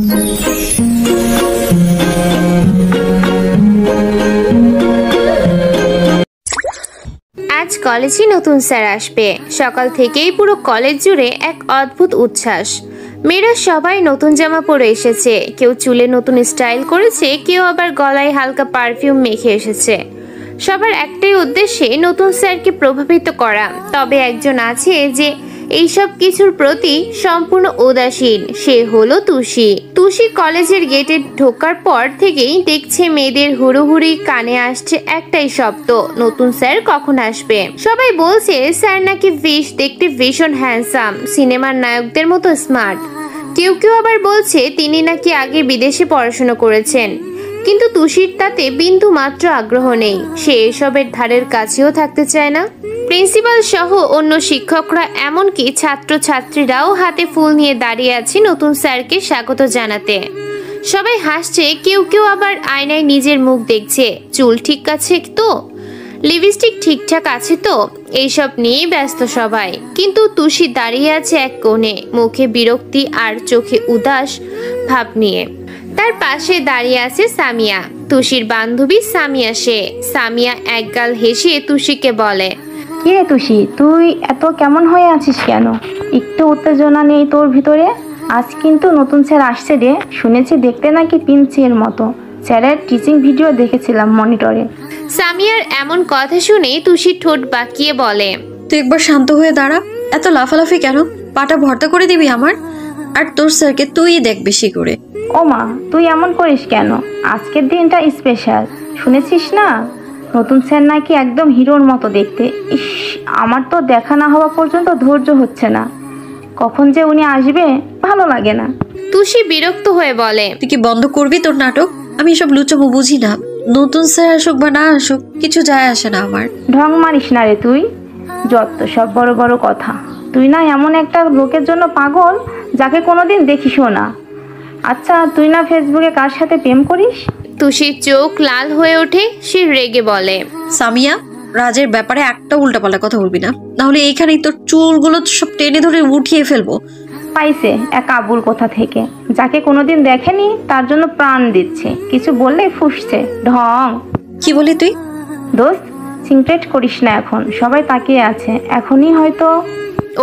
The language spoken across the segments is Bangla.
আজ কলেজে নতুন স্যার আসবে। সকাল থেকেই পুরো কলেজ জুড়ে এক অদ্ভুত উচ্ছ্বাস। মেয়েরা সবাই নতুন জামা পরে এসেছে, কেউ চুলে নতুন স্টাইল করেছে, কেউ আবার গলায় হালকা পারফিউম মেখে এসেছে। সবার একটাই উদ্দেশ্যে নতুন স্যারকে প্রভাবিত করা। তবে একজন আছে যে এইসব কিছুর প্রতি সম্পূর্ণ উদাসীন, সে হলো তুষি। তুষি কলেজের গেটে ঢোকার পর থেকেই দেখছে মেয়েদের হুড়োহুড়ি, কানে আসছে একটাই শব্দ, নতুন স্যার কখন আসবে। সবাই বলছে স্যার নাকি দেখতে ভীষণ হ্যান্ডসাম, সিনেমার নায়কদের মতো স্মার্ট। কেউ কেউ আবার বলছে তিনি নাকি আগে বিদেশে পড়াশোনা করেছেন। কিন্তু তুষির তাতে বিন্দু মাত্র আগ্রহ নেই, সে এসবের ধারের কাছেও থাকতে চায় না। প্রিন্সিপাল সহ অন্য শিক্ষকরা, এমনকি ছাত্রছাত্রীরাও হাতে ফুল নিয়ে দাঁড়িয়ে আছে নতুন স্যারকে স্বাগত জানাতে। সবাই হাসছে, কেউ কেউ আবার আয়নায় নিজের মুখ দেখছে, চুল ঠিক আছে তো, লিপস্টিক ঠিকঠাক আছে তো, এইসব নিয়ে ব্যস্ত সবাই। কিন্তু তুষি দাঁড়িয়ে আছে এক কোণে, মুখে বিরক্তি আর চোখে উদাস ভাব নিয়ে। তার পাশে দাঁড়িয়ে আছে সামিয়া, তুষির বান্ধবী সামিয়া। সামিয়া একগাল হেসে তুষিকে বলে, কি রে তুষি, তুই এত কেমন হয়ে আছিস কেন? একটু উত্তেজনা নেই তোর ভিতরে? আজ কিন্তু নতুন স্যার আসছে রে, শুনেছি দেখতে নাকি প্রিন্সের মতো। স্যারের টিচিং ভিডিও দেখেছিলাম মনিটরে। সামিয়ার এমন কথা শুনে তুষি ঠোঁট বাঁকিয়ে বলে, তুই একবার শান্ত হয়ে দাঁড়া, এত লাফালাফি কেন? পাটা ভর্তা করে দিবি আমার? আর তোর স্যারকে তুই দেখ বেশি করে। ও মা, তুই এমন করিস কেন? আজকের দিনটা স্পেশাল, শুনেছিস না? নতুন স্যার নাকি একদম হিরোর মতো দেখতে। ইস, আমার তো দেখা না হওয়া পর্যন্ত ধৈর্য হচ্ছে না, কখন যে উনি আসবে ভালো লাগে না। তুষি বিরক্ত হয়ে বলে, তুই কি বন্ধ করবি তোর নাটক? আমি এসব লুচোবো বুঝি না। নতুন স্যার আসুক বা না আসুক কিছু যায় আসে না আমার। ঢং মারিস না রে তুই, যত সব বড় বড় কথা। তুই না এমন একটা লোকের জন্য পাগল যাকে কোনোদিন দেখিসও না। আচ্ছা, তুই না ফেসবুকে কার সাথে প্রেম করিস? তুষির চোখ লাল হয়ে ওঠে, সে রেগে বলে, সামিয়া, রাজের ব্যাপারে একটা উল্টাপাল্টা কথা বলবি না, নাহলে এইখানেই তোর চুলগুলো সব টেনে ধরে উঠিয়ে ফেলবো। পাইছে এক আবুল কোথা থেকে, যাকে কোনোদিন দেখেনি তার জন্য প্রাণ দিচ্ছে, কিছু বললেই ফুসছে। ঢং। কি বলি তুই? দোস্ত, সিনক্রেট করিস না, এখন সবাই তাকিয়ে আছে, এখনই হয়তো।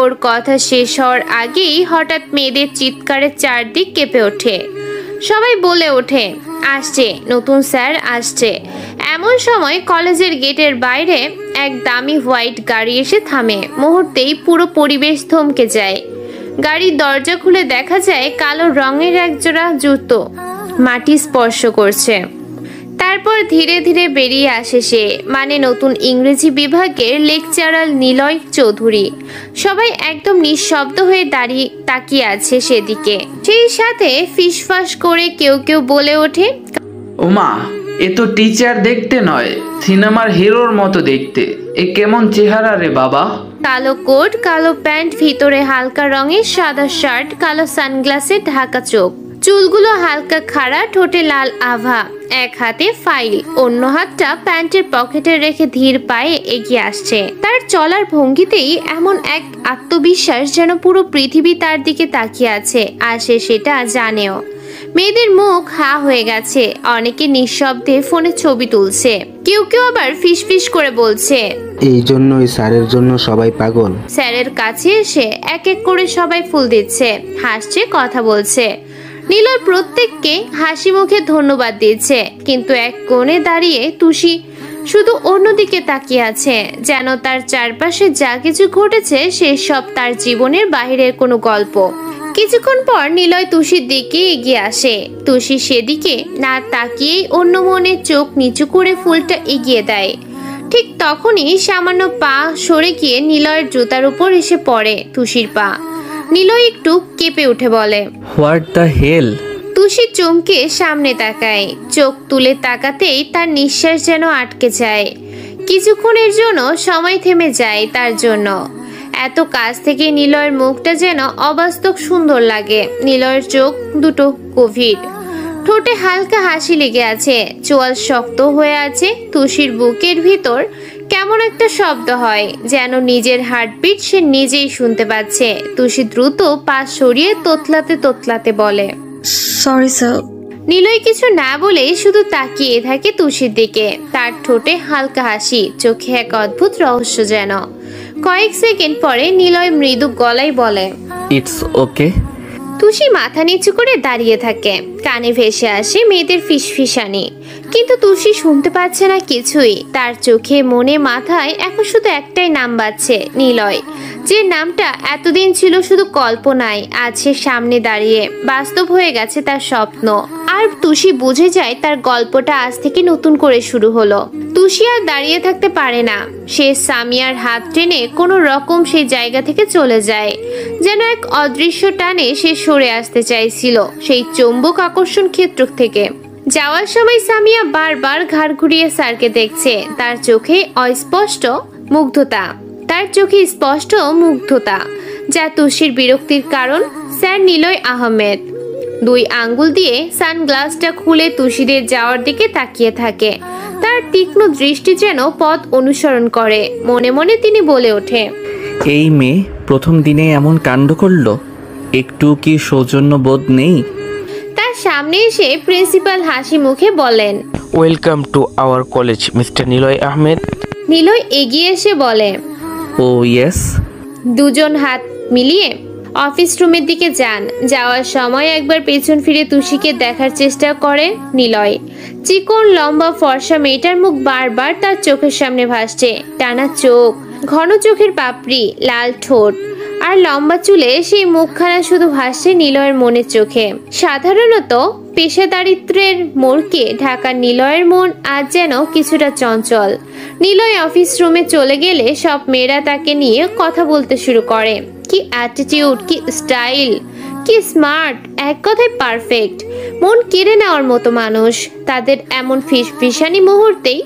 ওর কথা শেষ হওয়ার আগেই হঠাৎ মেয়েদের চিৎকারে চারদিক কেঁপে ওঠে। সবাই বলে ওঠে, আসছে নতুন স্যার আসছে। এমন সময় কলেজের গেটের বাইরে এক দামি হোয়াইট গাড়ি এসে থামে। মুহূর্তেই পুরো পরিবেশ থমকে যায়। গাড়ির দরজা খুলে দেখা যায় কালো রঙের একজোড়া জুতো মাটি স্পর্শ করছে। তারপর ধীরে ধীরে বেরিয়ে আসে সে, মানে নতুন ইংরেজি বিভাগের লেকচারার নিলয় চৌধুরী। সবাই একদম নিঃশব্দ হয়ে দাঁড়িয়ে তাকিয়ে আছে সেদিকে। সেই সাথে ফিসফাস করে কেউ কেউ বলে ওঠে, ওমা, এ তো টিচার দেখতে নয়, সিনেমার হিরোর মতো দেখতে। এ কেমন চেহারা রে বাবা। কালো কোট, কালো প্যান্ট, ভিতরে হালকা রঙের সাদা শার্ট, কালো সানগ্লাসে ঢাকা চোখ, চুলগুলো হালকা খাড়া, ঠোঁটে লাল আভা, এক হাতে ফাইল, অন্য হাতটা প্যান্টের পকেটে রেখে ধীর পায়ে এগিয়ে আসছে। তার চলার ভঙ্গিতেই এমন এক আত্মবিশ্বাস যেন পুরো পৃথিবী তার দিকে তাকিয়ে আছে, আর সে সেটা জানেও। মেয়েদের মুখ হা হয়ে গেছে, অনেকে নিঃশব্দে ফোনে ছবি তুলছে, কেউ কেউ আবার ফিসফিস করে বলছে, এই জন্যই স্যারের জন্য সবাই পাগল। স্যারের কাছে এসে এক এক করে সবাই ফুল দিচ্ছে, হাসছে, কথা বলছে। নীলয় প্রত্যেককে হাসি মুখে ধন্যবাদ দিচ্ছে, কিন্তু এক কোণে দাঁড়িয়ে তুষি শুধু অন্যদিকে তাকিয়ে আছে, যেন তার চারপাশে যা কিছু ঘটেছে সে সব তার জীবনের বাহিরের কোনো গল্প। কিছুক্ষণ পর নিলয় তুষির দিকে এগিয়ে আসে। তুষি সেদিকে না তাকিয়েই অন্য মনে চোখ নিচু করে ফুলটা এগিয়ে দেয়। ঠিক তখনই সামান্য পা সরে গিয়ে নিলয়ের জুতার উপর এসে পড়ে তুষির পা। নিলয় একটু কেঁপে উঠে বলে, হোয়াট দ্য হেল। তুষি চমকে সামনে তাকায়, চোখ তুলে তাকাতেই তার নিঃশ্বাস যেন আটকে যায়। কিছুক্ষণের জন্য সময় থেমে যায় তার জন্য। এত কাছ থেকে নিলয়ের মুখটা যেন অবাস্তব সুন্দর লাগে। নিলয়ের চোখ দুটো গভীর, ঠোঁটে হালকা হাসি লেগে আছে, চোয়াল শক্ত হয়ে আছে। তুষির বুকের ভিতর কেমন একটা শব্দ হয়, যেন নিজের হার্টবিট সে নিজেই শুনতে পাচ্ছে। তুষি দ্রুত পা সরিয়ে তোতলাতে তোতলাতে বলে, সরি স্যার। নিলয় কিছু না বলে শুধু তাকিয়ে থাকে তুষির দিকে। তার ঠোঁটে হালকা হাসি, চোখে এক অদ্ভুত রহস্য যেন। কয়েক সেকেন্ড পরে নিলয় মৃদু গলায় বলে, ইটস ওকে। তুষি মাথা নিচু করে দাঁড়িয়ে থাকে। কানে ভেসে আসে মেয়েদের ফিসফিসানি, কিন্তু তুষি শুনতে পাচ্ছে না কিছুই। তার চোখে মনে মাথায় এখন শুধু একটাই নাম বাজছে, নিলয়। যে নামটা এতদিন ছিল শুধু কল্পনায়, আজ সে সামনে দাঁড়িয়ে বাস্তব হয়ে গেছে তার স্বপ্ন। আর তুষি বুঝে যায় তার গল্পটা আজ থেকে নতুন করে শুরু হলো। তুষি আর দাঁড়িয়ে থাকতে পারে না। সে সামিয়ার হাত টেনে কোনো রকম সেই জায়গা থেকে চলে যায়। যেন এক অদৃশ্য টানে সে সরে আসতে চাইছিল সেই চৌম্বক আকর্ষণ ক্ষেত্র থেকে। যাওয়ার সময় সামিয়া বারবার ঘাড় ঘুরিয়ে স্যারকে দেখছে। তার চোখে স্পষ্ট মুগ্ধতা, যা তুষির বিরক্তির কারণ। স্যার নিলয় আহমেদ 2 আঙ্গুল দিয়ে সানগ্লাসটা খুলে তুষিদের যাওয়ার দিকে তাকিয়ে থাকে। তার তীক্ষ্ণ দৃষ্টি যেন পথ অনুসরণ করে। মনে মনে তিনি বলে ওঠে, এই মেয়ে প্রথম দিনে এমন কাণ্ড করলো, একটু কি সৌজন্য বোধ নেই? তার সামনে এসে প্রিন্সিপাল হাসি মুখে বলেন, welcome to our college mister Niloy Ahmed. Niloy এগিয়ে এসে বলে, ও ইয়েস। দুজন হাত মিলিয়ে অফিস রুমের দিকে যান। যাওয়ার সময় একবার পেছন ফিরে তুষিকে দেখার চেষ্টা করে নিলয়। চিকন লম্বা ফর্সা মেয়েটার মুখ বারবার তার চোখের সামনে ভাসছে। টানা চোখ, ঘন চোখের পাপড়ি, লাল ঠোঁট আর লম্বা চুলে সেই মুখখানা শুধু ভাসছে নিলয়ের মনের চোখে। সাধারণত পেশাদারিত্বের মোড়কে ঢাকা নিলয়ের মন আজ যেন কিছুটা চঞ্চল। নিলয় অফিস রুমে চলে গেলে সব মেয়েরা তাকে নিয়ে কথা বলতে শুরু করে। কি অ্যাটিটিউড, কি স্টাইল, কি স্মার্ট, এক কথায় পারফেক্ট। মন কেড়ে নেওয়ার মতো মানুষ। তাদের এমন ফিসফিসানি মুহূর্তেই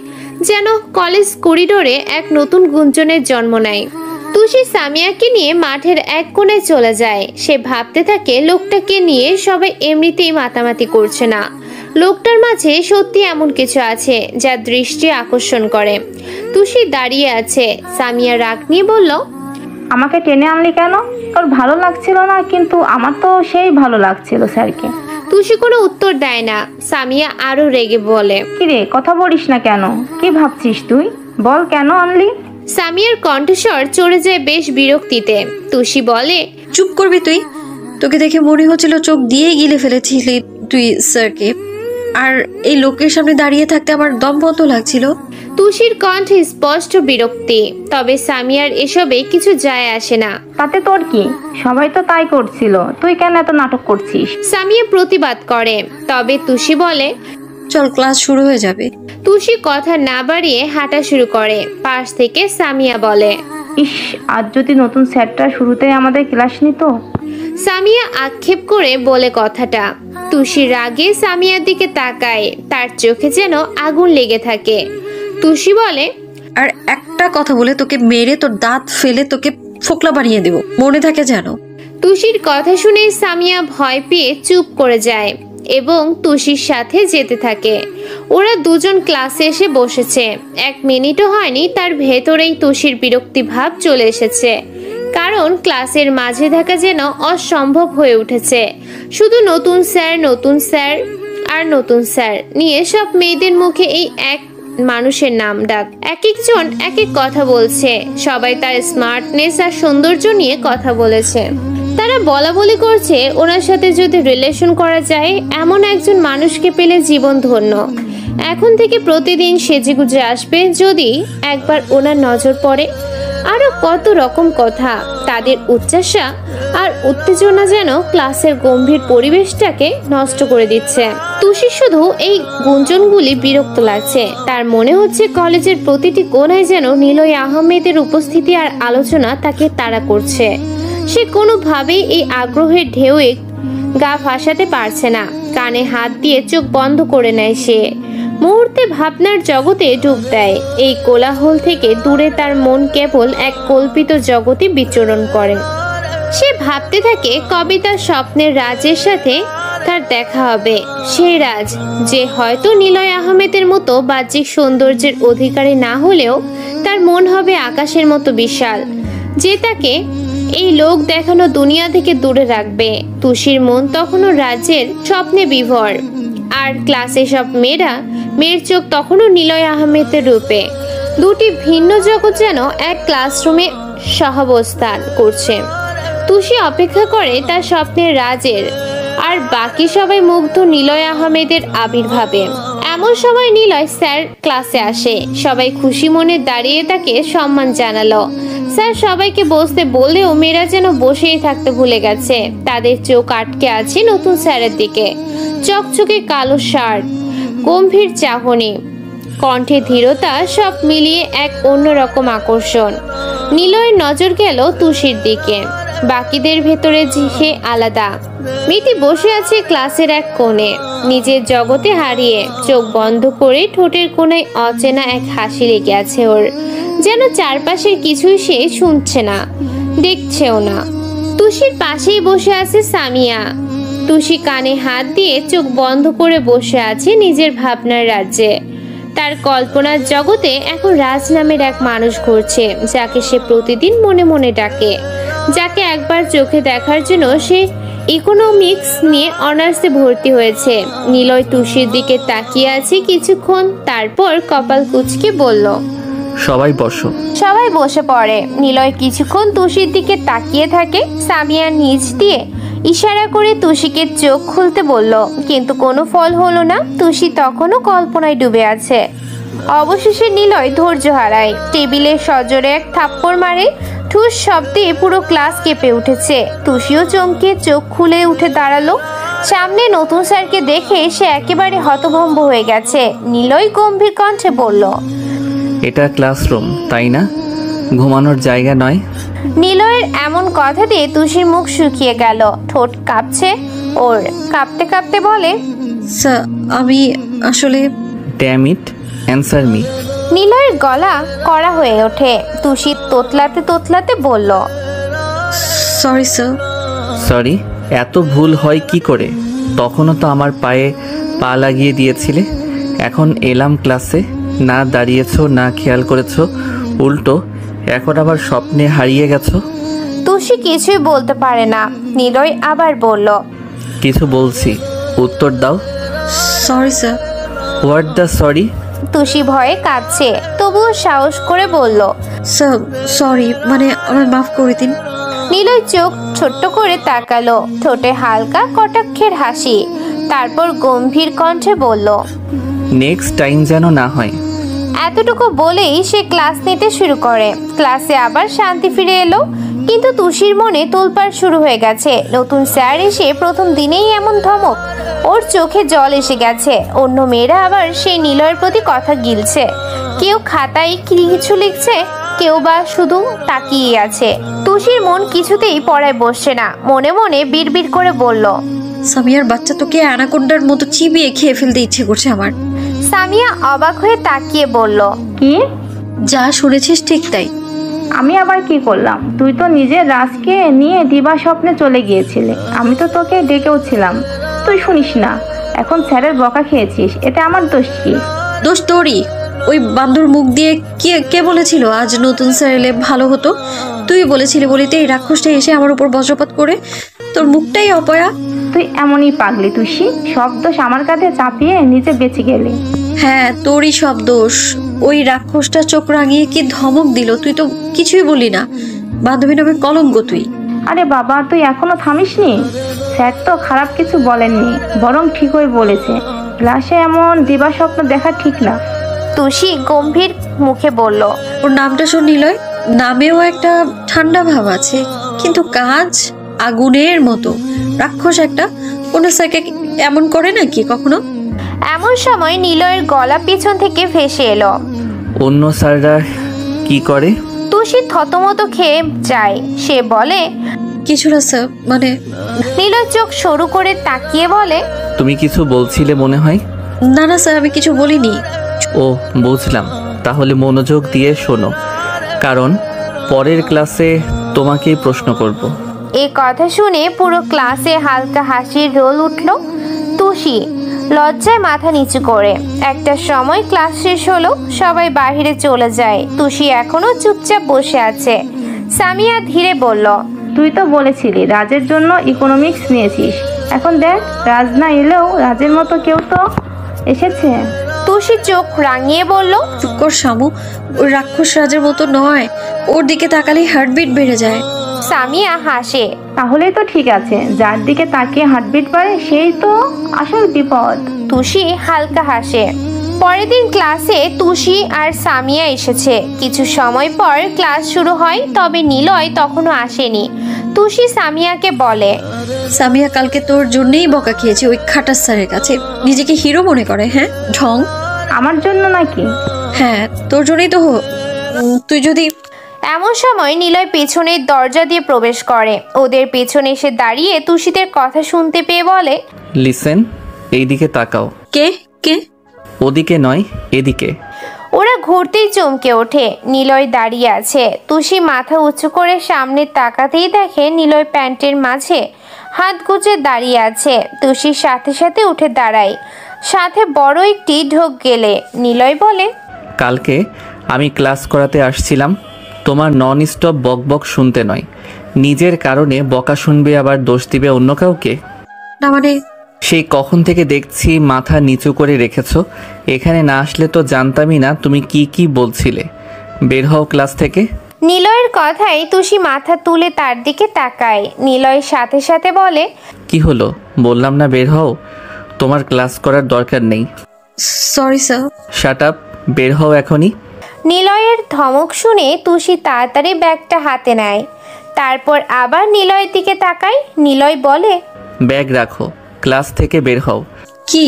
যেন কলেজ করিডোরে এক নতুন গুঞ্জনের জন্ম নেয়। তুষি সামিয়াকে নিয়ে মাঠের এক কোণে চলে যায়। সে ভাবতে থাকে লোকটাকে নিয়ে সবাই এমনিতেই মাতামাতি করছে না। লোকটার মাঝে সত্যি এমন কিছু আছে যা দৃষ্টি আকর্ষণ করে। তুষি দাঁড়িয়ে আছে। সামিয়া রাগ নিয়ে বলল, আমাকে টেনে আনলি কেন? তোর ভালো লাগছিল না? কিন্তু আমার তো সেই ভালো লাগছিল স্যারকে। তুষি কোনো উত্তর দেয় না। সামিয়া আরো রেগে বলে, কিরে কথা বলিস না কেন? কি ভাবছিস তুই? বল কেন আনলি? সামিয়ার কণ্ঠস্বর চড়ে যায় বেশ বিরক্তিতে। তুষি বলে, চুপ করবি তুই? তোকে দেখে মনে হচ্ছিল চোখ দিয়ে গিলে ফেলেছিলি তুই স্যারকে। আর এই লোকের সামনে দাঁড়িয়ে থাকতে আমার দম বন্ধ লাগছিল। তুষির কণ্ঠে স্পষ্ট বিরক্তি। তবে সামিয়ার এসবে কিছু যায় আসে না। তাতে তোর কি? সবাই তো তাই করছিল, তুই কেন এত নাটক করছিস? সামিয়া প্রতিবাদ করে। তবে তুষি বলে, চল ক্লাস শুরু হয়ে যাবে। তুষি কথা না বাড়িয়ে হাঁটা শুরু করে। পাশ থেকে সামিয়া বলে, ইস, আজ যদি নতুন স্যারটা শুরুতেই আমাদের ক্লাস নিত। সামিয়া আক্ষেপ করে বলে কথাটা। তুষি রাগে সামিয়ার দিকে তাকায়। তার চোখে যেন আগুন লেগে থাকে। তুষি বলে, আর একটা কথা বলে তোকে মেরে তোর দাঁত ফেলে তোকে ফোকলা বানিয়ে দেব, মনে থাকে যেন। তুষির কথা শুনে সামিয়া ভয় পেয়ে চুপ করে যায় এবং তুষির সাথে যেতে থাকে। ওরা দুজন ক্লাসে এসে বসেছে। 1 মিনিটও হয়নি তার ভেতরেই তুষির বিরক্তি ভাব চলে এসেছে। কারণ ক্লাসের মাঝে থাকা যেন অসম্ভব হয়ে উঠেছে। শুধু নতুন স্যার আর নতুন স্যার নিয়ে সব মেয়েদের মুখে এই এক মানুষের নাম ডাক। এক একজন এক এক কথা বলছে। সবাই তার স্মার্টনেস আর সৌন্দর্য নিয়ে কথা বলেছে। তারা বলা বলি করছে ওনার সাথে যদি রিলেশন করা যায়, এমন একজন মানুষকে পেলে জীবন ধন্য। এখন থেকে প্রতিদিন সেজেগুজে আসবে যদি একবার ওনার নজর পড়ে। আরো কত রকম কথা। তাদের উচ্চাসা আর উত্তেজনা যেন ক্লাসের গম্ভীর পরিবেশটাকে নষ্ট করে দিচ্ছে। তুষি শুধু এই গুঞ্জনগুলি বিরক্ত লাগছে। তার মনে হচ্ছে কলেজের প্রতিটি কোণায় যেন নিলয় আহমেদের উপস্থিতি আর আলোচনা তাকে তাড়া করছে। সে কোনোভাবেই এই আগ্রহের ঢেউয়ে গা ভাসাতে পারছে না। কানে হাত দিয়ে চোখ বন্ধ করে নেয় সে। মুহূর্তে ভাবনার জগতে ডুব দেয়। এই কোলাহল থেকে দূরে তার মন কেবল এক কল্পিত জগতে বিচরণ করে। সে ভাবতে থাকে কবে তার স্বপ্নের রাজের সাথে তার দেখা হবে। সেই রাজ যে হয়তো নিলয় আহমেদের মতো বাহ্যিক সৌন্দর্যের অধিকারী না হলেও তার মন হবে আকাশের মতো বিশাল, যে তাকে এই লোক দেখানো দুনিয়া থেকে দূরে রাখবে। তুষির মন তখনও রাজ্যের স্বপ্নে বিভোর। আর ক্লাসে সব মেয়ের চোখ তখনও নিলয় আহমেদের রূপে। দুটি ভিন্ন জগৎ যেন এক ক্লাসরুমে সহাবস্থান করছে। তুষি অপেক্ষা করে তার স্বপ্নের রাজের, আর বাকি সবাই মুগ্ধ নিলয় আহমেদের আবির্ভাবে। এমন সময় নিলয় স্যার ক্লাসে আসে। সবাই খুশি মনে দাঁড়িয়ে তাকে সম্মান জানালো। স্যার সবাইকে বসতে বললেও মেয়েরা যেন বসেই থাকতে ভুলে গেছে। তাদের চোখ আটকে আছে নতুন স্যারের দিকে। চকচকে কালো শার্ট, গম্ভীর চাহনি, কণ্ঠে ধীরতা, সব মিলিয়ে এক অন্যরকম আকর্ষণ। নিলয়ের নজর গেল তুষির দিকে। বাকিদের ভেতরে সে আলাদা। মিতি বসে আছে ক্লাসের এক কোণে, নিজের জগতে হারিয়ে। চোখ বন্ধ করে ঠোঁটের কোণায় অচেনা এক হাসি লেগে আছে ওর। যেন চারপাশের কিছুই সে শুনছে না, দেখছেও না। তুষির পাশেই বসে আছে সামিয়া। তুষি কানে হাত দিয়ে চোখ বন্ধ করে বসে আছে নিজের ভাবনার রাজ্যে। তার কল্পনার জগতে এখন রাজ নামের এক মানুষ ঘুরছে, যাকে সে প্রতিদিন মনে মনে ডাকে, যাকে একবার চোখে দেখার জন্য সে ইকোনমিক্স নিয়ে অনার্সে ভর্তি হয়েছে। নিলয় তুষির দিকে তাকিয়ে আছে কিছুক্ষণ, তারপর কপাল কুঁচকে বলল, সবাই বসো। সবাই বসে পড়ে। নিলয় কিছুক্ষণ তুষির দিকে তাকিয়ে থাকে। সামিয়া নিচ দিয়ে ইশারা করে তুষিকে চোখ খুলতে বলল, কিন্তু কোনো ফল হলো না। তুষি তখনও কল্পনায় ডুবে আছে। অবশেষে নিলয় ধৈর্য হারায়, টেবিলে সজোরে এক থাপ্পড় মারে। ঠুস শব্দে পুরো ক্লাস কেঁপে উঠেছে। তুষিও চমকে চোখ খুলে উঠে দাঁড়ালো। সামনে নতুন স্যারকে দেখে সে একেবারে হতভম্ব হয়ে গেছে। নিলয় গম্ভীর কণ্ঠে বলল, এটা ক্লাসরুম, তাই না? ঘুমানোর জায়গা নয়। নিলয়ের এমন কথা দিয়ে তুষির মুখ শুকিয়ে গেল, ঠোঁট কাঁপছে ওর। কাঁপতে কাঁপতে বলে, স্যার আমি আসলে ড্যাম ইট, অ্যান্সার মি। নিলয়ের গলা কড়া হয়ে ওঠে। তুষি তোতলাতে তোতলাতে বলল, সরি স্যার। সরি? এত ভুল হয় কি করে? তখনও তো আমার পায়ে পা লাগিয়ে দিয়েছিলে। এখন এলাম ক্লাসে, না দাঁড়িয়েছো না খেয়াল করেছো, উল্টো এখন আবার স্বপ্নে হারিয়ে গেছো। তুষি কিছুই বলতে পারে না। নিলয় আবার বলল, কিছু বলছি, উত্তর দাও। Sorry sir. What the sorry? Tushi ভয়ে কাঁদছে, তবুও সাহস করে বলল, স্যার সরি, মানে আমায় মাফ করে দিন। নিলয় চোখ ছোট্ট করে তাকালো, ঠোঁটে হালকা কটাক্ষের হাসি। তারপর গম্ভীর কণ্ঠে বলল, নেক্সট টাইম যেন না হয়। এতটুকু বলেই সে ক্লাস নিতে শুরু করে। ক্লাসে আবার শান্তি ফিরে এলো, কিন্তু তুষির মনে তোলপাড় শুরু হয়ে গেছে। নতুন স্যার এসে প্রথম দিনেই এমন ধমক, ওর চোখে জল এসে গেছে। অন্য মেয়েরা আবার সেই নিলয়ের প্রতি কথা গিলছে। কেউ খাতায় কিছু লিখছে, কেউ বা শুধু তাকিয়ে আছে। তুষির মন কিছুতেই পড়ায় বসছে না। মনে মনে বিড়বিড় করে বলল, সামিয়ার বাচ্চা তোকে অ্যানাকোন্ডার মতো চিবিয়ে খেয়ে ফেলতে ইচ্ছে করছে আমার। সামিয়া অবাক হয়ে তাকিয়ে বলল, কি? যা শুনেছিস ঠিক তাই। আমি আবার কি করলাম? তুই তো নিজের রাজকে নিয়ে দিবা স্বপ্নে চলে গিয়েছিলে। আমি তো তোকে ডেকেও ছিলাম, তুই শুনিস না। এখন স্যারের বকা খেয়েছিস, এতে আমার দোষ কি? দোষ তোরই। ওই বান্দর মুখ দিয়ে কে বলেছিল আজ নতুন স্যার এলে ভালো হতো? তুই বলেছিলি বলিতে এই রাক্ষসটা এসে আমার উপর বজ্রপাত করে। তোর মুখটাই অপয়া। তুই এমনই পাগলি তুষি, সব দোষ আমার কাঁধে চাপিয়ে নিজে বেঁচে গেলি। হ্যাঁ, তোরই সব দোষ। ওই রাক্ষসটা চোখ রাঙিয়ে কি ধমক দিল, তুই তো কিছুই বললি না। বান্ধবী নামে কলঙ্ক তুই। আরে বাবা, তুই এখনো থামিসনি? স্যার তো খারাপ কিছু বলেননি, বরং ঠিকই বলেছে। ক্লাসে এমন দিবা স্বপ্ন দেখা ঠিক না। তুষি গম্ভীর মুখে বলল, ওর নামটা শোন নিলয়, নামেও একটা ঠান্ডা ভাব আছে, কিন্তু কাজ আগুনের মতো। রাক্ষস একটা। কোনো স্যারকে এমন করে নাকি কখনো? এমন সময় নিলয়ের গলা পিছন থেকে ভেসে এলো, অন্য স্যাররা কি করে? তুষি থতমত খেয়ে যায়। সে বলে, কিছু না স্যার, মানে। নিলয় চোখ সরু করে তাকিয়ে বলে, তুমি কিছু বলছিলে মনে হয়। না না স্যার, আমি কিছু বলিনি। ও বুঝলাম, তাহলে মনোযোগ দিয়ে শোনো, কারণ পরের ক্লাসে তোমাকেই প্রশ্ন করব। এই কথা শুনে পুরো ক্লাসে হালকা হাসির রোল উঠল। তুষি লজ্জায় মাথা নিচু করে। একটা সময় ক্লাস শেষ হলো, সবাই বাইরে চলে যায়। তুষি এখনো চুপচাপ বসে আছে। সামিয়া ধীরে বলল, তুই তো বলেছিলি রাজের জন্য ইকোনমিক্স নিয়েছিস, এখন দেখ রাজ না এলেও রাজের মতো কেউ তো এসেছে। তুষি চোখ রাঙিয়ে বলল, চুপ কর শামু, ওই রাক্ষস রাজের মতো নয়, ওর দিকে তাকালেই হার্টবিট বেড়ে যায়। সামিয়া হাসে। তাহলেই তো ঠিক আছে, যার দিকে তাকিয়ে হার্টবিট বাড়ে সেই তো আসল বিপদ। তুষি হালকা হাসে। পরের দিন ক্লাসে তুষি আর সামিয়া এসেছে। কিছু সময় পর ক্লাস শুরু হয়, তবে নিলয় তখনও আসেনি। তুষি সামিয়াকে বলে, সামিয়া কালকে তোর জন্যই বকা খেয়েছে ওই খাটাস স্যারের কাছে, নিজেকে হিরো মনে করে। হ্যাঁ ঢং। আমার জন্য নাকি? হ্যাঁ তোর জন্যই তো তুই যদি। এমন সময় নিলয় পেছনের দরজা দিয়ে প্রবেশ করে। ওদের পেছনে এসে দাঁড়িয়ে তুষিদের কথা শুনতে পেয়ে বলে, লিসেন, এইদিকে তাকাও। কে কে? ওদিকে নয়, এদিকে। ওরা ঘুরতেই চমকে ওঠে। নিলয় দাঁড়িয়ে আছে। তুষি মাথা উঁচু করে সামনে তাকাতেই দেখে নিলয় প্যান্টের মাঝে হাত গুজে দাঁড়িয়ে আছে। তুষির সাথে সাথে উঠে দাঁড়ায়, সাথে বড় একটি ঢোক গেলে। নিলয় বলে, কালকে আমি ক্লাস করাতে আসছিলাম, তোমার নন স্টপ বক বক শুনতে নয়। নিজের কারণে বকা শুনবে আবার দোষ দিবে অন্য কাউকে। না মানে সেই কখন থেকে দেখছি মাথা নিচু করে রেখেছো। এখানে না আসলে তো জানতামই না তুমি কি কি বলছিলে। বের হও ক্লাস থেকে। নিলয়ের কথায় তুষি মাথা তুলে তার দিকে তাকায়। নিলয় সাথে সাথে বলে, কি হলো? বললাম না বের হও, তোমার ক্লাস করার দরকার নেই। Sorry sir. শাট আপ, বের হও এখনই। নিলয়ের ধমক শুনে তুষি তাড়াতাড়ি ব্যাগটা হাতে নেয়। তারপর আবার নিলয়ের দিকে তাকায়। নিলয় বলে, ব্যাগ রাখো, ক্লাস থেকে বের হও। কি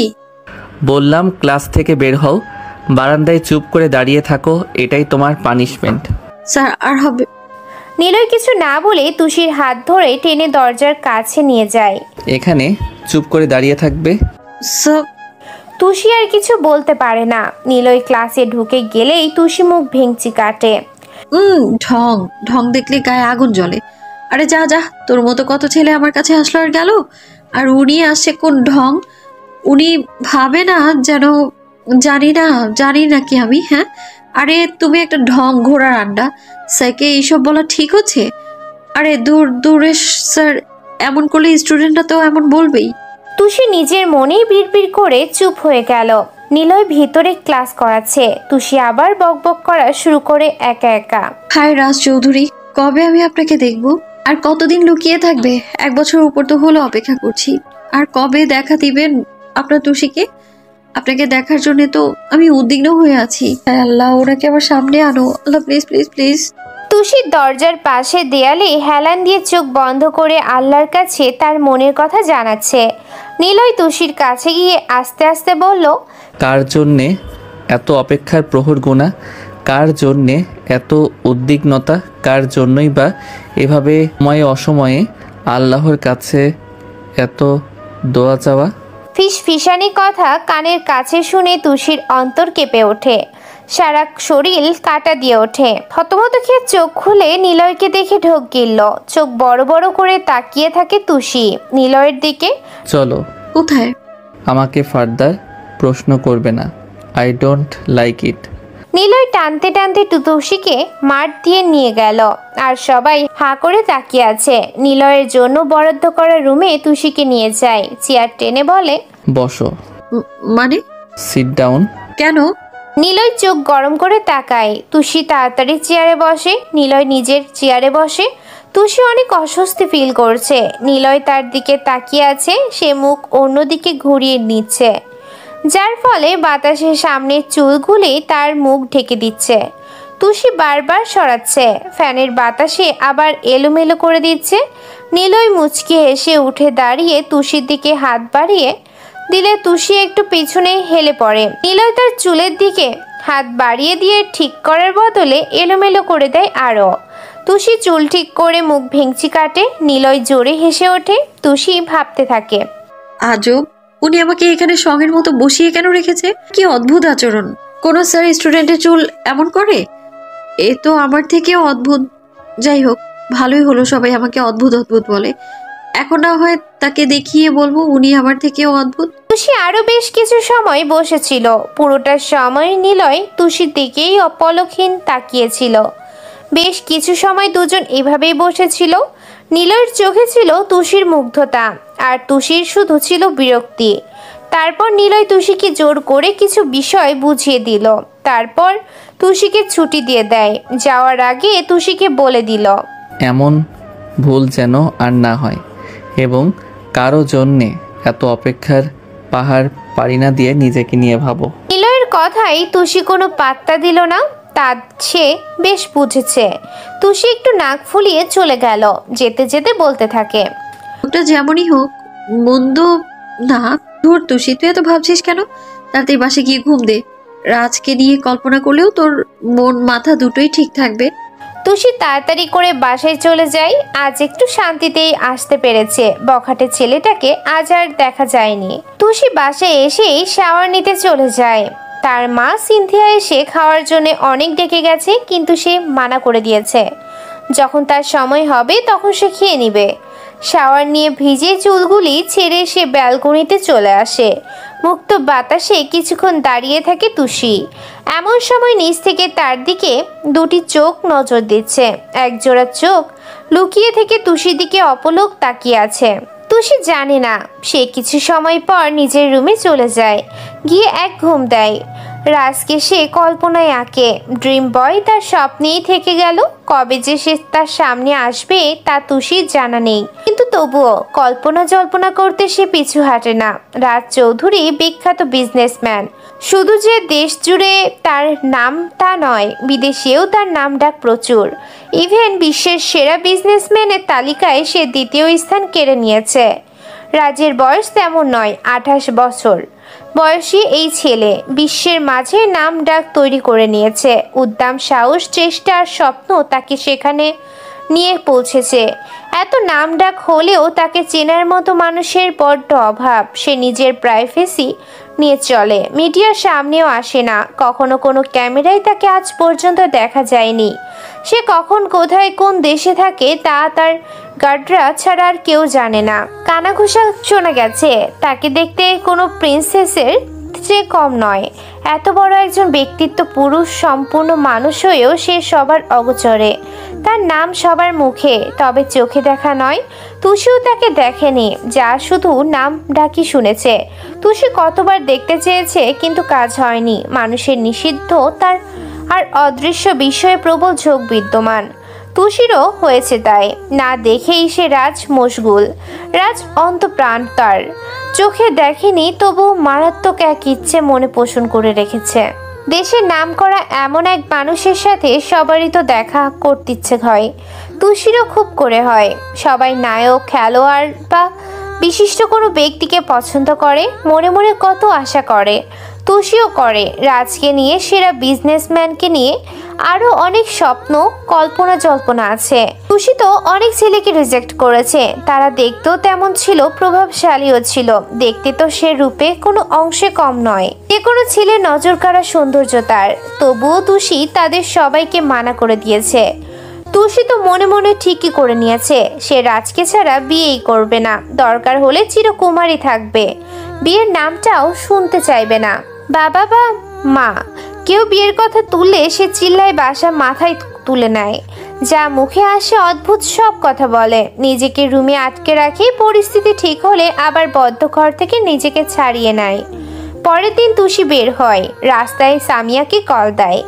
বললাম ক্লাস থেকে বের হও। বারান্দায় চুপ করে দাঁড়িয়ে থাকো, এটাই তোমার পানিশমেন্ট। স্যার আর হবে। নিলয় কিছু না বলে তুষির হাত ধরে টেনে দরজার কাছে নিয়ে যায়। এখানে চুপ করে দাঁড়িয়ে থাকবে। স্যার। তুষি আর কিছু বলতে পারে না। নিলয় ক্লাসে ঢুকে গেলেই তুষি মুখ ভেঙচি কাটে। ঢং ঢং দেখলে গায়ে আগুন জ্বলে। আরে যা যা, তোর মতো কত ছেলে আমার কাছে আসলো আর গেল, আর উনি আসছে কোন ঢং। উনি ভাবে না যেন জানি না কি আমি। হ্যাঁ আরে তুমি একটা ঢং, ঘোড়ার আন্ডা। স্যারকে এইসব বলা ঠিক হচ্ছে? আরে দূরে স্যার, এমন করলে স্টুডেন্টরা তো এমন বলবেই। তুষি নিজের মনেই বিড়বিড় করে চুপ হয়ে গেল। নিলয় ভিতরে ক্লাস করাচ্ছে। তুষি আবার বকবক করা শুরু করে একা একা। হায় রাজ চৌধুরী, কবে আমি আপনাকে দেখব? আর কতদিন লুকিয়ে থাকবে? 1 বছর উপর তো হলো অপেক্ষা করছি। আর কবে দেখা দিবেন আপনার তুষিকে? আপনাকে দেখার জন্য তো আমি উদ্বিগ্ন হয়ে আছি। হায় আল্লাহ, ওনাকে আমার সামনে আনো আল্লাহ, প্লিজ প্লিজ প্লিজ। তুষি দরজার পাশে দেয়ালে হেলান দিয়ে চোখ বন্ধ করে আল্লাহর কাছে তার মনের কথা জানাচ্ছে। নিলয় তুষির কাছে গিয়ে আস্তে আস্তে বলল, কার জন্যে এত অপেক্ষার প্রহর গোনা? কার জন্যে এত উদ্বিগ্নতা? কার জন্যই বা এভাবে সময়ে অসময়ে আল্লাহর কাছে এত দোয়া চাওয়া? ফিসফিসানি কথা কানের কাছে শুনে তুষির অন্তর কেঁপে ওঠে। সারা শরীর কাটা দিয়ে ওঠে। থতমত খেয়ে চোখ খুলে নিলয়কে দেখে ঢোক গিলল। চোখ বড় বড় করে তাকিয়ে থাকে তুষি নিলয়ের দিকে। চলো। কোথায়? আমাকে ফার্দার প্রশ্ন করবে না, I don't like it. Niloy টানতে টানতে তুষিকে মাঠ দিয়ে নিয়ে গেল। আর সবাই হাঁ করে তাকিয়ে আছে। নিলয়ের জন্য বরাদ্দ করা রুমে তুষিকে নিয়ে যায়। চেয়ার টেনে বলে, বসো। মানে? Sit down. কেন? নিলয় চোখ গরম করে তাকায়। তুষি তাড়াতাড়ি চেয়ারে বসে। নিলয় নিজের চেয়ারে বসে। তুষি অনেক অস্বস্তি ফিল করছে। নিলয় তার দিকে তাকিয়ে আছে। সে মুখ অন্যদিকে ঘুরিয়ে নিচ্ছে, যার ফলে বাতাসের সামনের চুলগুলি তার মুখ ঢেকে দিচ্ছে। তুষি বারবার সরাচ্ছে, ফ্যানের বাতাসে আবার এলোমেলো করে দিচ্ছে। নিলয় মুচকি হেসে উঠে দাঁড়িয়ে তুষির দিকে হাত বাড়িয়ে দিলে তুষি একটু পিছনে হেলে পড়ে। নিলয় তার চুলের দিকে হাত বাড়িয়ে দিয়ে ঠিক করার বদলে এলোমেলো করে দেয় আরও। তুষি চুল ঠিক করে মুখ ভেঙচি কাটে। নিলয় জোরে হেসে ওঠে। তুষি ভাবতে থাকে, আজব, উনি আমাকে এখানে সঙ্গের মতো বসিয়ে কেন রেখেছে? কি অদ্ভুত আচরণ! কোন স্যার স্টুডেন্টের চুল এমন করে? এ তো আমার থেকেও অদ্ভুত। যাই হোক, ভালোই হলো সবাই আমাকে অদ্ভুত অদ্ভুত বলে। এখন না হয় তাকে দেখিয়ে বলবো উনি আমার থেকেও অদ্ভুত। তুষি আরো বেশ কিছু সময় বসেছিল। পুরোটা সময় নিলয় তুষির দিকেই অপলকহীন তাকিয়েছিল। বেশ কিছু সময় দুজন এভাবেই বসেছিল। নিলয়ের চোখে ছিল তুষির মুগ্ধতা, আর তুষির শুধু ছিল বিরক্তি। তারপর নিলয় তুষিকে জোর করে কিছু বিষয় বুঝিয়ে দিল। তারপর তুষিকে ছুটি দিয়ে দেয়। যাওয়ার আগে তুষিকে বলে দিল, এমন ভুল যেন আর না হয়, এবং কারো জন্যে এত অপেক্ষার পাহাড় পাড়ি না দিয়ে নিজেকে নিয়ে ভাবো। নিলয়ের কথাই তুষি কোনো পাত্তা দিল না। তা সে বেশ বুঝেছে। তুষি একটু নাক ফুলিয়ে চলে গেল। যেতে যেতে বলতে থাকে, ওটা যেমনই হোক মন্দ না। ধর তুষি, তুই এত ভাবছিস কেন? তাতে বাসে গিয়ে ঘুম দে। রাজকে নিয়ে কল্পনা করলেও তোর মন মাথা দুটোই ঠিক থাকবে। তুষি তাড়াতাড়ি করে বাসায় চলে যায়। আজ একটু শান্তিতেই আসতে পেরেছে। বখাটে ছেলেটাকে আজ আর দেখা যায়নি। তুষি বাসায় এসেই শাওয়ার নিতে চলে যায়। তার মা সিনথিয়া এসে খাওয়ার জন্য অনেক ডেকে গেছে, কিন্তু সে মানা করে দিয়েছে যখন তার সময় হবে তখন সে খেয়ে নিবে। শাওয়ার নিয়ে ভিজে চুলগুলি ছেড়ে সে ব্যালকনিতে চলে আসে। মুক্ত বাতাসে কিছুক্ষণ দাঁড়িয়ে থাকে তুষি। এমন সময় নিচ থেকে তার দিকে দুটি চোখ নজর দিচ্ছে। একজোড়া চোখ লুকিয়ে থেকে তুষির দিকে অপলক তাকিয়ে আছে। তুষি জানে না। সে কিছু সময় পর নিজের রুমে চলে যায়, গিয়ে এক ঘুম দেয়। রাজকে সে কল্পনায় আঁকে। ড্রিম বয় তার স্বপ্নেই থেকে গেল। কবে যে সে তার সামনে আসবে তা তুষির জানা নেই, কিন্তু তবুও কল্পনা জল্পনা করতে সে পিছু হাঁটে না। রাজ চৌধুরী বিখ্যাত বিজনেসম্যান। শুধু যে দেশ জুড়ে তার নাম তা নয়, বিদেশেও তার নাম ডাক প্রচুর। ইভেন বিশ্বের সেরা বিজনেসম্যানের তালিকায় সে দ্বিতীয় স্থান কেড়ে নিয়েছে। রাজের বয়স তেমন নয়, 28 বছর বয়সী এই ছেলে বিশ্বের মাঝে নাম ডাক তৈরি করে নিয়েছে। উদ্দাম সাহস, চেষ্টা আর স্বপ্ন তাকে সেখানে নিয়ে পৌঁছেছে। এত নাম ডাক হলেও তাকে চেনার মতো মানুষের বড্ড অভাব। সে নিজের প্রাইভেসি নিয়ে চলে, মিডিয়ার সামনেও আসে না। কখনো কোনো ক্যামেরায় তাকে আজ পর্যন্ত দেখা যায়নি। সে কখন কোথায় কোন দেশে থাকে তা তার গার্ডরা ছাড়া আর কেউ জানে না। কানাঘুষা শোনা গেছে তাকে দেখতে কোনো প্রিন্সেসের চেয়ে কম নয়। এত বড় একজন ব্যক্তিত্ব, পুরুষ সম্পূর্ণ মানুষ হয়েও সে সবার অগোচরে। তার নাম সবার মুখে, তবে চোখে দেখা নয়। তুষিও তাকে দেখেনি, যা শুধু নাম ডাকি শুনেছে। তুষি কতবার দেখতে চেয়েছে, কিন্তু কাজ হয়নি। মানুষের নিষিদ্ধ তার আর অদৃশ্য বিষয়ে প্রবল ঝোঁক বিদ্যমান। তুষিরও হয়েছে তাই। না দেখেই সে রাজ মশগুল। রাজ অন্তপ্রাণ তার চোখে দেখেনি, তবু মারাত্মক এক ইচ্ছে মনে পোষণ করে রেখেছে। দেশের নাম করা এমন এক মানুষের সাথে সবারই তো দেখা করতে ইচ্ছে হয়। তুষিরও খুব করে হয়। সবাই নায়ক, খেলোয়াড় বা বিশিষ্ট কোনো ব্যক্তিকে পছন্দ করে, মনে মনে কত আশা করে। তুষিও করে। রাজকে নিয়ে, সেরা বিজনেসম্যানকে নিয়ে আরও অনেক স্বপ্ন, কল্পনা জল্পনা আছে। তুষি তো অনেক ছেলেকে রিজেক্ট করেছে। তারা দেখতেও তেমন ছিল, প্রভাবশালীও ছিল। দেখতে তো সে রূপে কোনো অংশে কম নয়। যে কোনো ছেলে নজর কাড়া সৌন্দর্য তার। তবুও তুষি তাদের সবাইকে মানা করে দিয়েছে। তুষি তো মনে মনে ঠিকই করে নিয়েছে, সে রাজকে ছাড়া বিয়েই করবে না। দরকার হলে চিরকুমারী থাকবে। বিয়ের নামটাও শুনতে চাইবে না। বাবা বা মা কেউ বিয়ের কথা তুললে সে চিল্লায়, বাসা মাথায় তুলে নেয়। যা মুখে আসে অদ্ভুত সব কথা বলে। নিজেকে রুমে আটকে রাখে। পরিস্থিতি ঠিক হলে আবার বদ্ধ ঘর থেকে নিজেকে ছাড়িয়ে নেয়। পরের দিন তুষি বের হয়। রাস্তায় সামিয়াকে কল দেয়।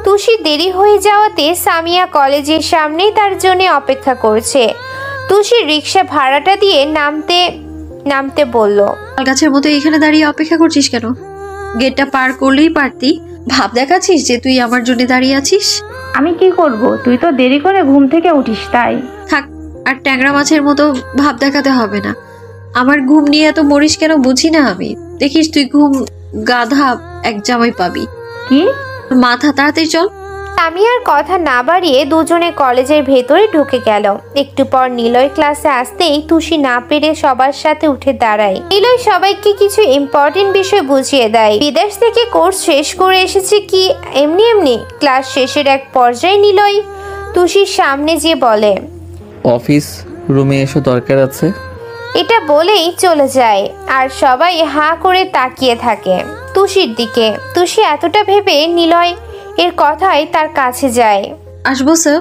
তুষি দেরি হয়ে যাওয়াতে সামিয়া কলেজের সামনেই তার জন্য অপেক্ষা করছে। তুষি রিক্সা ভাড়াটা দিয়ে নামতে বলল, গাছের মতো এখানে দাঁড়িয়ে অপেক্ষা করছিস কেন? গেটটা পার করলেই পারতি। ভাব দেখাচ্ছিস যে তুই আমার জন্য দাঁড়িয়ে আছিস? আমি কি করব? তুই তো দেরি করে ঘুম থেকে উঠিস তাই। থাক, আর ট্যাংরা মাছের মতো ভাব দেখাতে হবে না। আমার ঘুম নিয়ে এত মরিস কেন বুঝি না আমি। দেখিস তুই ঘুম গাধা এক জামাই পাবি। কি? মাথা তাড়াতাড়ি চল। সামিয়ার কথা না বাড়িয়ে দুজনে কলেজের ভেতরে ঢুকে গেল। একটু পর নিলয় ক্লাসে আসতেই তুষি না পেরে সবার সাথে উঠে দাঁড়ায়। নিলয় সবাইকে কিছু ইম্পর্টেন্ট বিষয় বুঝিয়ে দেয়। বিদেশ থেকে কোর্স শেষ করে এসেছে কি এমনি। ক্লাস শেষের এক পর্যায়ে নিলয় তুষির সামনে যেয়ে বলে, অফিস রুমে এসো, দরকার আছে। এটা বলেই চলে যায়। আর সবাই হাঁ করে তাকিয়ে থাকে তুষির দিকে। তুষি এতটা ভেবে নিলয় এর কথাই তার কাছে যায়। আসবো স্যার?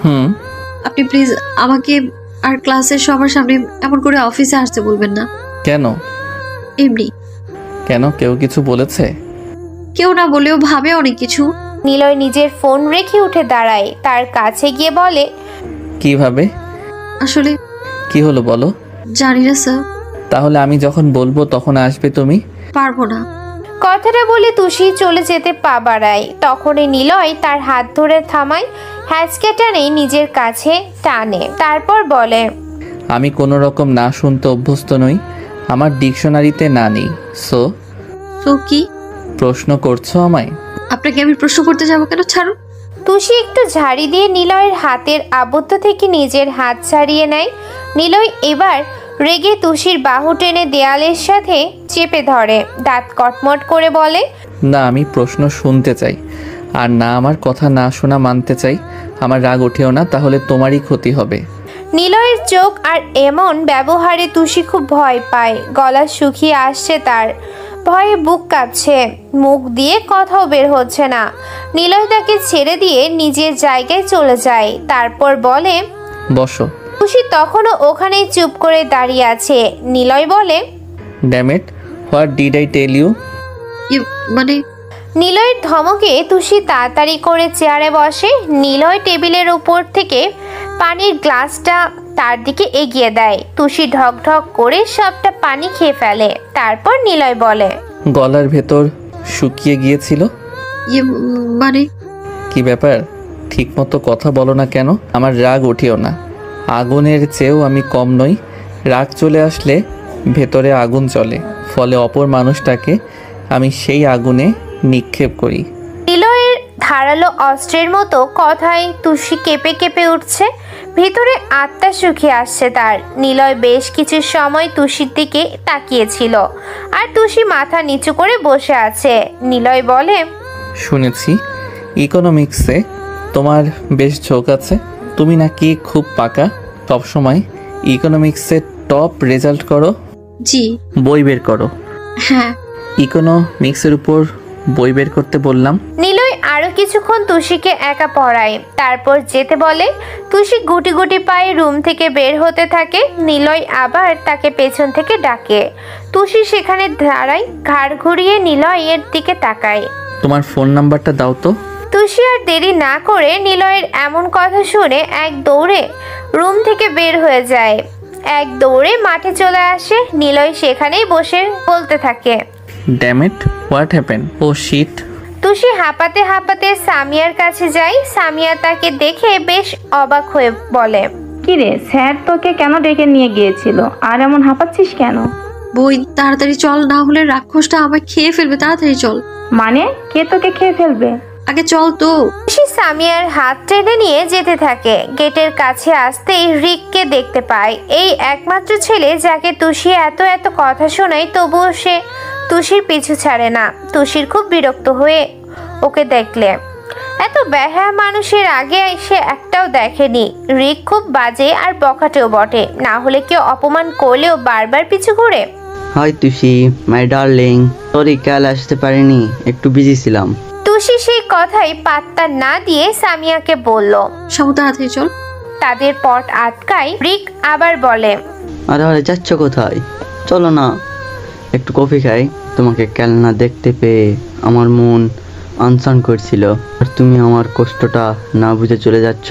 হুম। আপনি প্লিজ আমাকে আর ক্লাসের সবার সামনে এমন করে অফিসে আসতে বলবেন না। কেন? এমনি। কেন, কেউ কিছু বলেছে? কেউ না বলেও ভাবে অনেক কিছু। নিলয় নিজের ফোন রেখে উঠে দাঁড়ায়, তার কাছে গিয়ে বলে, কিভাবে? আসলে কি হলো বলো? জানি না স্যার। তাহলে আমি যখন বলবো তখন আসবে তুমি? পারবো না। কথাটা বলে তুষি চলে যেতে পা বাড়ায়। তখনই নিলয় তার হাত ধরে থামায়, হ্যাঁচকে টানে নিজের কাছে টানে, তারপর বলে, আমি কোনো রকম না শুনতে অভ্যস্ত নই, আমার ডিকশনারিতে না নেই। সো তো কি প্রশ্ন করছো আমায়? আপনাকে আমি প্রশ্ন করতে যাবো কেন? ছাড়ুন। তুষি একটু ঝাড়ি দিয়ে নিলয়ের হাতের আবদ্ধ থেকে নিজের হাত ছাড়িয়ে নেয়। নিলয় এবার রেগে তুষির বাহু টেনে দেয়ালের সাথে চেপে ধরে, দাঁত কটমট করে বলে, না, আমি প্রশ্ন শুনতে চাই, আর না আমার কথা না শোনা মানতে চাই। আমার রাগ ওঠেও না, তাহলে তোমারই ক্ষতি হবে। নিলয়ের চোখ আর এমন ব্যবহারে তুষি খুব ভয় পায়, গলা শুকিয়ে আসছে তার, ভয়ে বুক কাঁপছে, মুখ দিয়ে কথাও বের হচ্ছে না। নিলয় তাকে ছেড়ে দিয়ে নিজের জায়গায় চলে যায়, তারপর বলে, বসো। তুষি তখনও ওখানেই চুপ করে দাঁড়িয়ে আছে। নিলয় বলে, damn it, what did I tell you? মানে নিলয়ের ধমকে তুষি তাড়াতাড়ি করে চেয়ারে বসে। নিলয় টেবিলের উপর থেকে পানির গ্লাসটা তার দিকে এগিয়ে দেয়। তুষি ঢক ঢক করে সবটা পানি খেয়ে ফেলে। তারপর নিলয় বলে, গলার ভেতর শুকিয়ে গিয়েছিল? মানে কি ব্যাপার, ঠিক মতো কথা বলো না কেন? আমার রাগ ওঠেও না, আগুনের চেয়েও আমি কম নই। রাগ চলে আসলে ভেতরে আগুন জ্বলে, ফলে অপর মানুষটাকে আমি সেই আগুনে নিক্ষেপ করি। নিলয়ের ধারালো অস্ত্রের মতো কথায় তুষি কেঁপে কেঁপে উঠছে, ভিতরে আত্মা শুকিয়ে আসছে তার। নিলয় বেশ কিছু সময় তুষির দিকে তাকিয়েছিল, আর তুষি মাথা নিচু করে বসে আছে। নিলয় বলে, শুনেছি ইকোনমিক্সে তোমার বেশ ঝোঁক আছে, তুমি নাকি খুব পাকা, সবসময় ইকোনমিক্সে টপ রেজাল্ট করো। জি। বই বের করো। হ্যাঁ। ইকোনমিক্সের উপর বই বের করতে বললাম। নিলয় আরো কিছুক্ষণ তুষিকে একা পড়ায়, তারপর যেতে বলে। তুষি গুটি গুটি পায়ে রুম থেকে বের হতে থাকে। নিলয় আবার তাকে পেছন থেকে ডাকে। তুষি সেখানে দাঁড়ায়, ঘাড় ঘুরিয়ে নিলয়ের দিকে তাকায়। তোমার ফোন নাম্বারটা দাও তো। তুষি আর দেরি না করে নিলয়ের এমন কথা শুনে এক দৌড়ে রুম থেকে বের হয়ে যায়, এক দৌড়ে মাঠে চলে আসে। নিলয় সেখানেই বসে বলতে থাকে, damn it, what happen? Oh shit. Tushi হাঁপাতে হাঁপাতে সামিয়ার কাছে যায়। সামিয়া তাকে দেখে বেশ অবাক হয়ে বলে, কিরে, স্যার তোকে কেন ডেকে নিয়ে গিয়েছিল, আর এমন হাঁপাচ্ছিস কেন? বই তাড়াতাড়ি চল, না হলে রাক্ষসটা আমায় খেয়ে ফেলবে। তাড়াতাড়ি চল। মানে কে তোকে খেয়ে ফেলবে? আগে চল তো। তুষি সামিয়ার হাত টেনে নিয়ে যেতে থাকে। গেটের কাছে আসতেই রিককে দেখতে পায়, এই একমাত্র ছেলে যাকে তুষি এত এত কথা শোনায়, তবুও সে তুষির পিছু ছাড়ে না। তুষির খুব বিরক্ত হয়ে ওকে দেখলে, এত বেহায়া মানুষের আগে সে একটাও দেখেনি। রিক খুব বাজে আর বখাটেও বটে, না হলে কেউ অপমান করলেও বারবার পিছু ঘুরে। High Tushi, my darling, sorry কাল আসতে পারিনি, একটু বিজি ছিলাম। তুষি সেই কথাই পাত্তা না দিয়ে সামিয়াকে বলল, সমু তাড়াতাড়ি চল। তাদের পথ আটকায়। রিক আবার বলে, আরে আরে যাচ্ছ কোথায়? চলো না একটু কফি খাই। তোমাকে কাল না দেখতে পেয়ে আমার মন আনসান করছিল, আর তুমি আমার কষ্টটা না বুঝে চলে যাচ্ছ।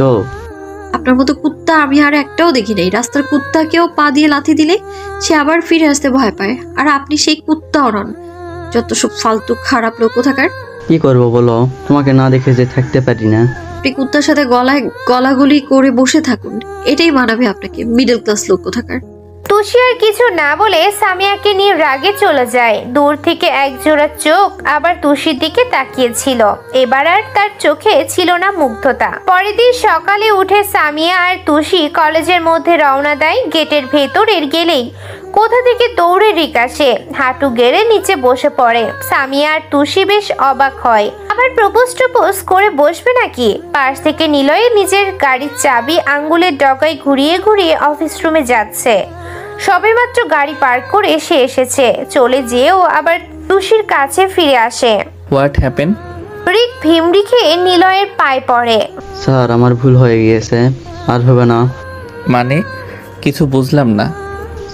আপনার মতো কুত্তা আমি আর একটাও দেখি নাই। রাস্তার কুত্তাকেও পা দিয়ে লাথি দিলে সে আবার ফিরে আসতে ভয় পায়, আর আপনি সেই কুত্তাও নন। যত সব ফালতু খারাপ লোক কোথাকার। কি করবো বলো, তোমাকে না দেখে যে থাকতে পারি না। আপনি কুত্তার সাথে গলায় গলাগলি করে বসে থাকুন, এটাই মানাবে আপনাকে, মিডল ক্লাস লোক কোথাকার। তুষি আর কিছু না বলে সামিয়াকে নিয়ে রাগে চলে যায়। দূর থেকে একজোড়া চোখ আবার তুষির দিকে তাকিয়েছিল, এবার আর তার চোখে ছিল না মুগ্ধতা। পরের দিন সকালে উঠে সামিয়া আর তুষি কলেজের মধ্যে রওনা দেয়। গেটের ভেতরের গেলেই কোথা থেকে দৌড়ে রিক আসে, হাঁটু গেড়ে নিচে বসে পড়ে। সামিয়া আর তুষি বেশ অবাক হয়, আবার প্রপোজ করে বসবে নাকি। পাশ থেকে নিলয় নিজের গাড়ির চাবি আঙ্গুলের ডগায় ঘুরিয়ে ঘুরিয়ে অফিস রুমে যাচ্ছে। সবেমাত্র গাড়ি পার্ক করে এসে এসেছে, চলে যেও আবার তুষির কাছে ফিরে আসে। What happen? রিক ভিমড়ি খেয়ে নিলয়ের পায়ে পড়ে। স্যার আমার ভুল হয়ে গিয়েছে, আর হবে না। মানে কিছু বুঝলাম না।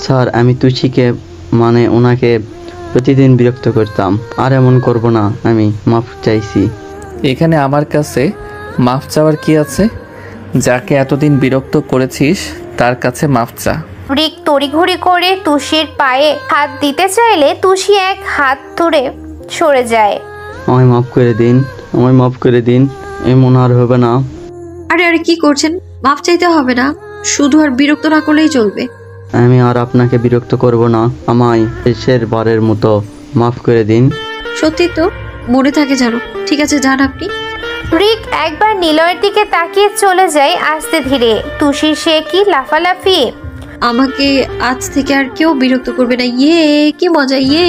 স্যার আমি তুষিকে মানে ওনাকে প্রতিদিন বিরক্ত করতাম, আর এমন করব না, আমি মাফ চাইছি। এখানে আমার কাছে মাফ চাওয়ার কি আছে? যাকে এতদিন বিরক্ত করেছিস তার কাছে মাফ চা। রিক তড়িঘড়ি করে তুষির পায়ে হাত দিতে চাইলে তুষি এক হাত ধরে সরে যায়। আমায় মাফ করে দিন, আমায় মাফ করে দিন, এমন আর হবে না। আরে আরে কি করছেন? মাফ চাইতে হবে না, শুধু আর বিরক্ত না করলেই চলবে। আমি আর আপনাকে বিরক্ত করব না, আমায় শেষের বারের মতো মাফ করে দিন। সত্যি তো, মনে থাকে জানো। ঠিক আছে, যান আপনি। রিক একবার নিলয়ের দিকে তাকিয়ে চলে যায় আস্তে ধীরে। তুষির সে কি লাফালাফি। আমাকে আজ থেকে আর কেউ বিরক্ত করবে না। ইয়ে কি মজা, ইয়ে।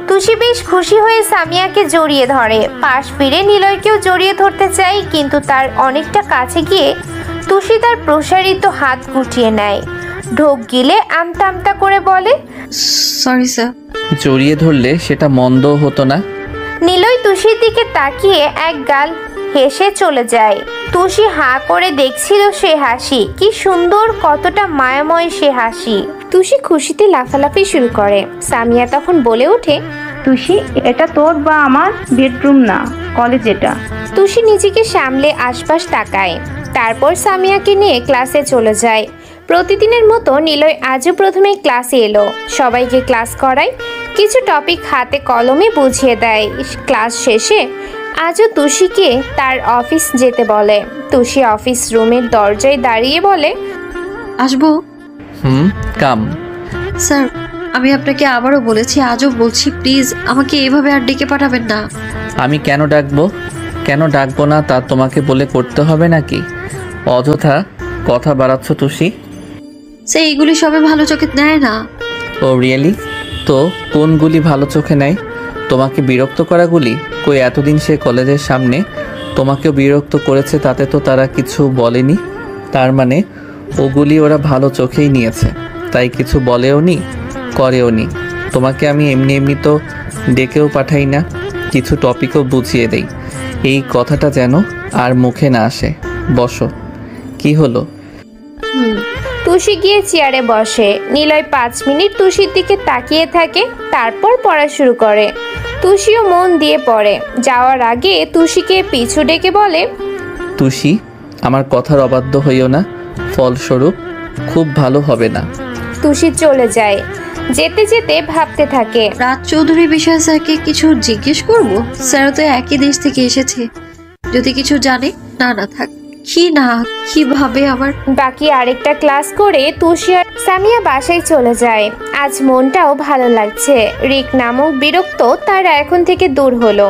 তুষি বেশ খুশি হয়ে সামিয়াকে জড়িয়ে ধরে। পাশ ফিরে নিলয়কেও জড়িয়ে ধরতে চায়, কিন্তু তার অনেকটা কাছে গিয়ে তুষি তার প্রসারিত হাত গুটিয়ে নেয়। ঢোক গিলে আমতা আমতা করে বলে, সরি স্যার। জড়িয়ে ধরলে সেটা মন্দ হতো না। নিলয় তুষির দিকে তাকিয়ে এক গাল হেসে চলে যায়। তুষি হাঁ করে দেখছিল সে হাসি, কি সুন্দর, কতটা মায়াময় সে হাসি। তুষি খুশিতে লাফালাফি শুরু করে। সামিয়া তখন বলে ওঠে, তুষি, এটা তোর বা আমার বেডরুম না, কলেজ এটা। তুষি নিজেকে সামলে আশপাশ তাকায়, তারপর সামিয়াকে নিয়ে ক্লাসে চলে যায়। প্রতিদিনের মতো নিলয় আজও প্রথমেই ক্লাসে এলো। সবাইকে ক্লাস করায়, কিছু টপিক হাতে কলমে বুঝিয়ে দেয়। ক্লাস শেষে আজও তুষিকে তার অফিস যেতে বলে। তুষি অফিস রুমের দরজায় দাঁড়িয়ে বলে, আসবো? কাম। স্যার, আমি আপনাকে আবারও বলেছি, আজও বলছি, প্লিজ আমাকে এভাবে আর ডেকে পাঠাবেন না। আমি কেন ডাকবো না তা তোমাকে বলে করতে হবে নাকি? অযথা কথা বাড়াচ্ছ তুষি। সে এইগুলি সবে ভালো চোখে নেয় না। ও রিয়েলি? তো কোনগুলি ভালো চোখে নেয়? তোমাকে বিরক্ত করাগুলি? কই এতদিন সে কলেজের সামনে তোমাকেও বিরক্ত করেছে, তাতে তো তারা কিছু বলেনি। তার মানে ওগুলি ওরা ভালো চোখেই নিয়েছে, তাই কিছু বলেও নি, করেও নি। তোমাকে আমি এমনি এমনি তো ডেকেও পাঠাই না, কিছু টপিকও বুঝিয়ে দেই। এই কথাটা যেন আর মুখে না আসে। বসো। কি হলো? তুষি গিয়ে চেয়ারে বসে। নিলয় 5 মিনিট তুষির দিকে তাকিয়ে থাকে, তারপর পড়া শুরু করে। তুষিও মন দিয়ে পড়ে। যাওয়ার আগে তুষিকে পিছু ডেকে বলে, তুষি, আমার কথার অবাধ্য হইও না, ফলস্বরূপ খুব ভালো হবে না। তুষি চলে যায়। যেতে যেতে ভাবতে থাকে, রাজ চৌধুরী বিষয়ে স্যারকে কিছু জিজ্ঞেস করব? স্যার তো একই দেশ থেকে এসেছে, যদি কিছু জানে। না থাক, কিভাবে আবার। বাকি আরেকটা ক্লাস করে তুষি আর সামিয়া বাসায় চলে যায়। আজ মনটাও ভালো লাগছে। রিক নামক বিরক্ত তার এখন থেকে দূর হলো।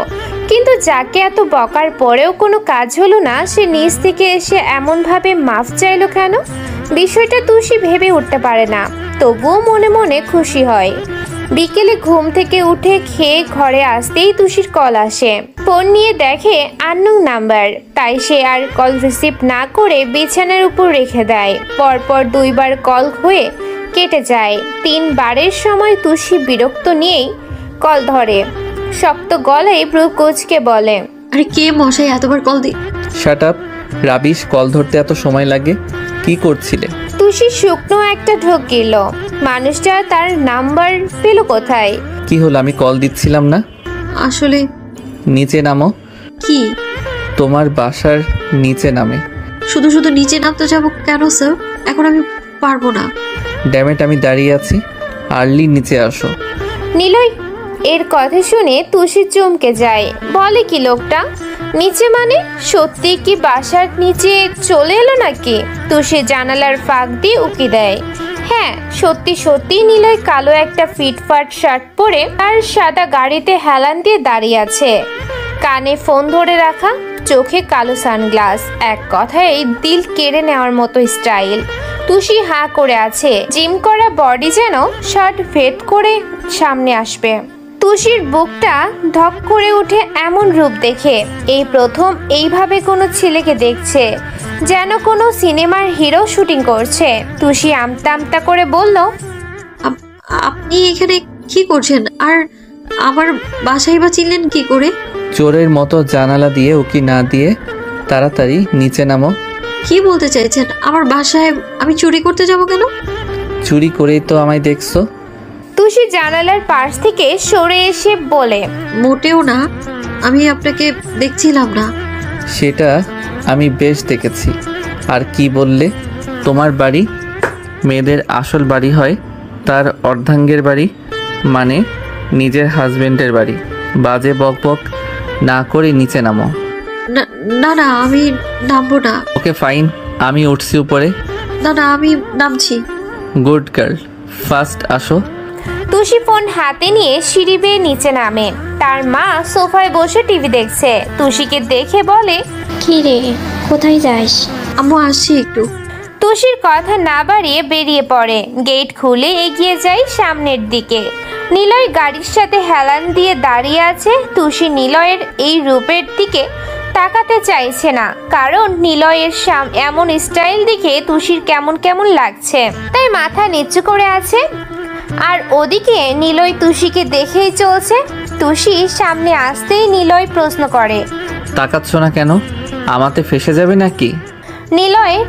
কিন্তু যাকে এত বকার পরেও কোনো কাজ হলো না, সে নিজ থেকে এসে এমনভাবে মাফ চাইলো কেন? বিষয়টা তুষি ভেবে উঠতে পারে না, তবুও মনে মনে খুশি হয়। বিকেলে ঘুম থেকে উঠে খেয়ে ঘরে আসতেই তুষির কল আসে। ফোন নিয়ে দেখে আননোন নাম্বার, তাই সে আর কল রিসিভ না করে বিছানার উপর রেখে দেয়। পরপর 2 বার কল হয়ে কেটে যায়। 3 বারের সময় তুষি বিরক্ত নিয়েই কল ধরে। শক্ত গলায় ভ্রু কুঁচকে বলে, আরে কে মশাই এতবার কল দি? শাট আপ রাবিশ, কল ধরতে এত সময় লাগে? কি করছিলে? তুষি শুকনো একটা ঢোক গেল। মানুষটা তার নাম্বার পেল কোথায়? কি হলো? আমি কল দিচ্ছিলাম না? আসলে নিচে নামো। কি? তোমার বাসার নিচে নামে। শুধু শুধু নিচে নামতে যাবো কেন স্যার? এখন আমি পারবো না। ড্যামেট, আমি দাঁড়িয়ে আছি, আর্লি নিচে আসো। নিলয় এর কথা শুনে তুষি চমকে যায়। বলে কি লোকটা? নিচে মানে? সত্যি কি বাসার নিচে চলে এলো নাকি? তুষি জানালার ফাঁক দিয়ে উকি দেয়। হ্যাঁ, সত্যি নিলয় কালো একটা ফিটফাট শার্ট পরে আর সাদা গাড়িতে হেলান দিয়ে দাঁড়িয়ে আছে। কানে ফোন ধরে রাখা, চোখে কালো সানগ্লাস, এক কথায় দিল কেড়ে নেওয়ার মতো স্টাইল। তুষি হাঁ করে আছে। জিম করা বডি যেন শার্ট ভেদ করে সামনে আসবে। তুষির বুকটা ধক করে উঠে এমন রূপ দেখে। এই প্রথম এইভাবে কোনো ছেলেকে দেখছে, যেন কোনো সিনেমার হিরো শুটিং করছে। তুষি আমতা আমতা করে বলল, আপনি এখানে কি করছেন? আর আমার বাসায় বা চিনলেন কি করে? চোরের মতো জানালা দিয়ে উকি না দিয়ে তাড়াতাড়ি নিচে নামো। কি বলতে চাইছেন? আমার বাসায় আমি চুরি করতে যাব কেন? চুরি করেই তো আমায় দেখছো। তুষি জানালার পাশ থেকে সরে এসে বলে, মোটেও না, আমি আপনাকে দেখছিলাম না। সেটা আমি বেশ দেখেছি। আর কি বললে? তোমার বাড়ি মেয়েদের আসল বাড়ি হয়, তার অর্ধাঙ্গের বাড়ি, মানে নিজের হাজবেন্ডের বাড়ি। বাজে বক বক না করে নিচে নামো। না না না, আমি নামবো না। ওকে ফাইন, আমি উঠছি উপরে। না না, আমি নামছি। গুড গার্ল, ফার্স্ট আসো। তুষি ফোন হাতে নিয়ে সিঁড়ি বেয়ে নিচে নামে। তার মা সোফায় বসে টিভি দেখছে। তুষিকে দেখে বলে, কি রে, কোথায় যাস? আম্মু আসছি একটু। তুষির কথা না বাড়িয়ে বেরিয়ে পড়ে। গেট খুলে এগিয়ে যায় সামনের দিকে। নিলয় গাড়ির সাথে হেলান দিয়ে দাঁড়িয়ে আছে। তুষি নিলয়ের এই রূপের দিকে তাকাতে চাইছে না, কারণ নিলয়ের এমন স্টাইল দেখে তুষির কেমন কেমন লাগছে, তাই মাথা নিচু করে আছে। আর ওদিকে নিলয় তুষিকে দেখেই চলছে। তুষি সামনে আসতেই নিলয় প্রশ্ন করে, তাকাচ্ছ না কেন? আমাতে ফেসে যাবে নাকি? নিলয়ের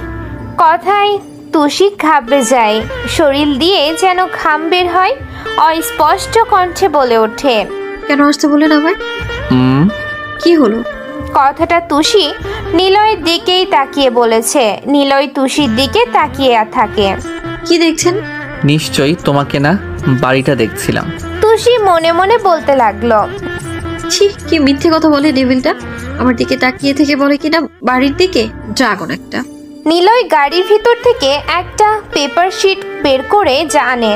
কথায় তুষি ঘাবড়ে যায়। শরীর দিয়ে যেন ঘাম বের হয়। অস্পষ্ট কণ্ঠে বলে ওঠে, কেন আসতে বললেন আমায়? কি হলো? কথাটা তুষি নিলয়ের দিকেই তাকিয়ে বলেছে। নিলয় তুষির দিকে তাকিয়ে থাকে। কি দেখছেন? নিশ্চয়ই তোমাকে না, বাড়িটা দেখছিলাম। তুষি মনে মনে বলতে লাগলো, ছি, কি মিথ্যে কথা বলে ডেভিলটা। আমার দিকে তাকিয়ে থেকে বলে কিনা বাড়ির দিকে। ড্রাগন একটা। নিলয় গাড়ির ভিতর থেকে একটা পেপার শিট বের করে জানে,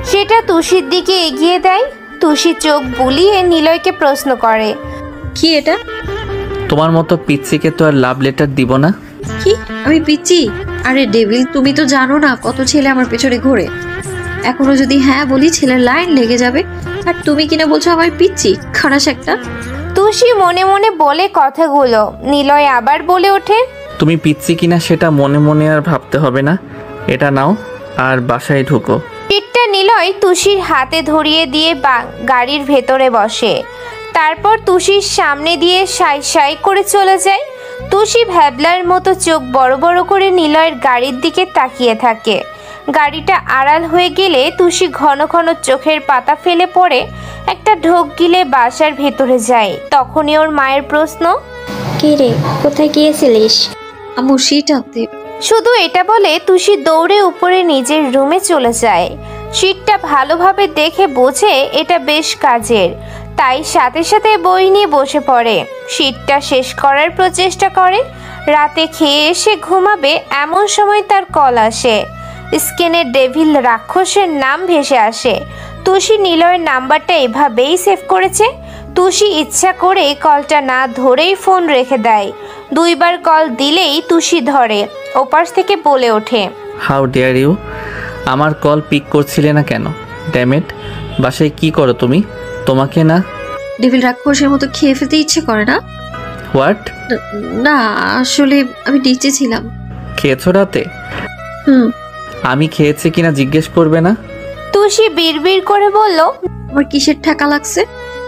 সেটা তুষির দিকে এগিয়ে দেয়। তুষি চোখ বুলিয়ে নিলয়কে প্রশ্ন করে, কি এটা? তোমার মতো পিচ্চিকে তো আর লাভ লেটার দিব না। কি, আমি পিচ্চি? আরে ডেভিল, তুমি তো জানো না কত ছেলে আমার পেছনে ঘোরে। এখনো যদি হ্যাঁ বলি ছেলের লাইন লেগে যাবে, আর তুমি কিনা বলছো আমার পিচ্চি? খারাস একটা। তুষি মনে মনে বলে কথাগুলো। নিলয় আবার বলে ওঠে, তুমি পিচ্ছি কিনা সেটা মনে মনে আর ভাবতে হবে না। এটা নাও আর বাসায় ঢুকো। পিঠটা নিলয় তুষির হাতে ধরিয়ে দিয়ে গাড়ির ভেতরে বসে। তারপর তুষির সামনে দিয়ে সাই সাই করে চলে যায়। তুষি ভ্যাবলার মতো চোখ বড় বড় করে নিলয়ের গাড়ির দিকে তাকিয়ে থাকে। গাড়িটা আড়াল হয়ে গেলে তুষি ঘন ঘন চোখের পাতা ফেলে পড়ে একটা ঢোক গিলে বাসার ভেতরে যায়। তখনই ওর মায়ের প্রশ্ন, কি রে, কোথায় গিয়েছিলিস? আম্মু শীট আনতে। শুধু এটা বলে তুষি দৌড়ে উপরে নিজের রুমে চলে যায়। শীটটা ভালোভাবে দেখে বোঝে এটা বেশ কাজের, তাই সাথে সাথে বই নিয়ে বসে পড়ে। শীটটা শেষ করার প্রচেষ্টা করে। রাতে খেয়ে এসে ঘুমাবে এমন সময় তার কল আসে। স্ক্রিনে ডেভিল রাক্ষসের নাম ভেসে আসে। তুষি নিলয়ের নাম্বারটা এভাবেই সেভ করেছে। তুষি ইচ্ছা করে কলটা না ধরেই ফোন রেখে দেয়। দুইবার কল দিলেই তুষি ধরে। ওপাশ থেকে বলে ওঠে, হাউ ডেয়ার ইউ! আমার কল পিক করছিলে না কেন? ড্যামেট, বাসায় কি করো তুমি? তোমাকে না ডেভিল রাক্ষসের মতো খেয়ে ফেলতে ইচ্ছে করে না? হোয়াট? না, আসলে আমি নিচে ছিলাম। খেয়েছো রাতে? হুম। আমি খেয়েছি কিনা জিজ্ঞেস করবে না? তুষি বিড়বিড় করে বলল, আমার কিসের ঠেকা লাগছে?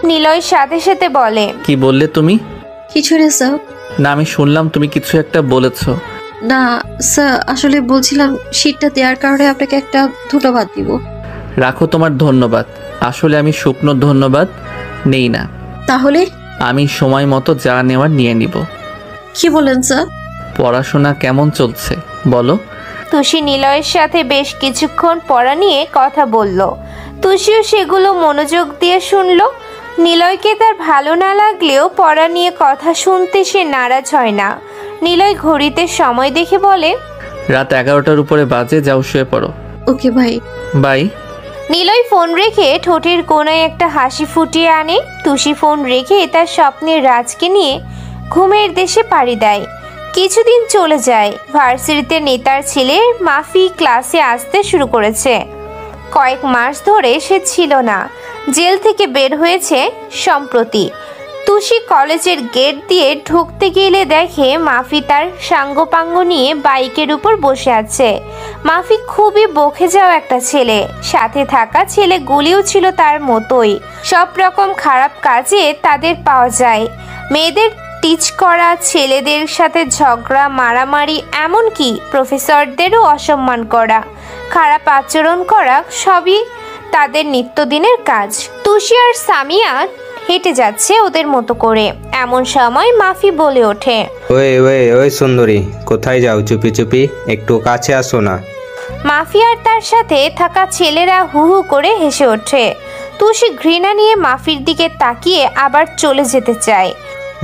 নিলয় সাথে সাথে বলে, কি বললে তুমি? কিছু না স্যার। না, আমি শুনলাম তুমি কিছু একটা বলেছো। না স্যার, আসলে বলছিলাম শীটটা দেওয়ার কারণে আপনাকে একটা ধন্যবাদ দিব। রাখো তোমার ধন্যবাদ। আসলে আমি শুকনো ধন্যবাদ নেই না। তাহলে আমি সময় মতো যা নেওয়ার নিয়ে নিব। কি বলেন স্যার? পড়াশোনা কেমন চলছে বলো? তুষি নিলয়ের সাথে বেশ কিছুক্ষণ পড়া নিয়ে কথা বলল। তুষিও সেগুলো মনোযোগ দিয়ে শুনল। নিলয়কে তার ভালো না লাগলেও পড়া নিয়ে কথা শুনতে সে নারাজ হয় না। নিলয় ঘড়িতে সময় দেখে বলে, রাত 11টার উপরে বাজে, যাও শুয়ে পড়ো। ওকে ভাই। বাই। নিলয় ফোন রেখে ঠোঁটের কোণায় একটা হাসি ফুটিয়ে আনে। তুষি ফোন রেখে তার স্বপ্নের রাজকে নিয়ে ঘুমের দেশে পাড়ি দেয়। কিছুদিন চলে যায়। ভার্সিটিতে নেতার ছেলে মাফি ক্লাসে আসতে শুরু করেছে। কয়েক মাস ধরে সে ছিল না, জেল থেকে বের হয়েছে সম্প্রতি। তুষি কলেজের গেট দিয়ে ঢুকতে গেলে দেখে মাফি তার সাঙ্গপাঙ্গ নিয়ে বাইকের উপর বসে আছে। মাফি খুবই বকে যাওয়া একটা ছেলে। সাথে থাকা ছেলেগুলিও ছিল তার মতোই। সব রকম খারাপ কাজে তাদের পাওয়া যায়। মেয়েদের টিচ করা, ছেলেদের সাথে ঝগড়া, মারামারি, এমনকি প্রফেসরদেরও অসম্মান করা, খারাপ আচরণ করা সবই তাদের নিত্যদিনের কাজ। তুষি আর সামিয়া হেঁটে যাচ্ছে ওদের মতো করে। এমন সময় মাফি বলে ওঠে, ওই সুন্দরী, কোথায় যাও চুপি চুপি? একটু কাছে আসো না। মাফি আর তার সাথে থাকা ছেলেরা হু হু করে হেসে ওঠে। তুষি ঘৃণা নিয়ে মাফির দিকে তাকিয়ে আবার চলে যেতে চায়।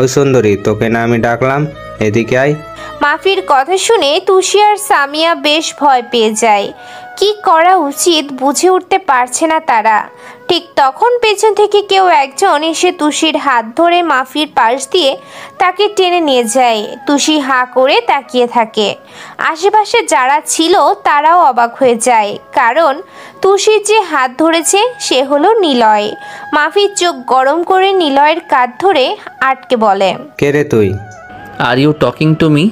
ওই সুন্দরী, তোকে না আমি ডাকলাম, এদিকে আয়। মাফির কথা শুনে তুষি আর সামিয়া বেশ ভয় পেয়ে যায়। কি করা উচিত বুঝে উঠতে পারছে না তারা। ঠিক তখন পেছন থেকে কেউ একজন এসে তুষির হাত ধরে মাফির পাশ দিয়ে তাকে টেনে নিয়ে যায়। তুষি হাঁ করে তাকিয়ে থাকে। আশেপাশে যারা ছিল তারাও অবাক হয়ে যায়, কারণ তুষির যে হাত ধরেছে সে হলো নিলয়। মাফির চোখ গরম করে নিলয়ের কাঁধ ধরে আটকে বলে, কে রে তুই? Are you talking to me?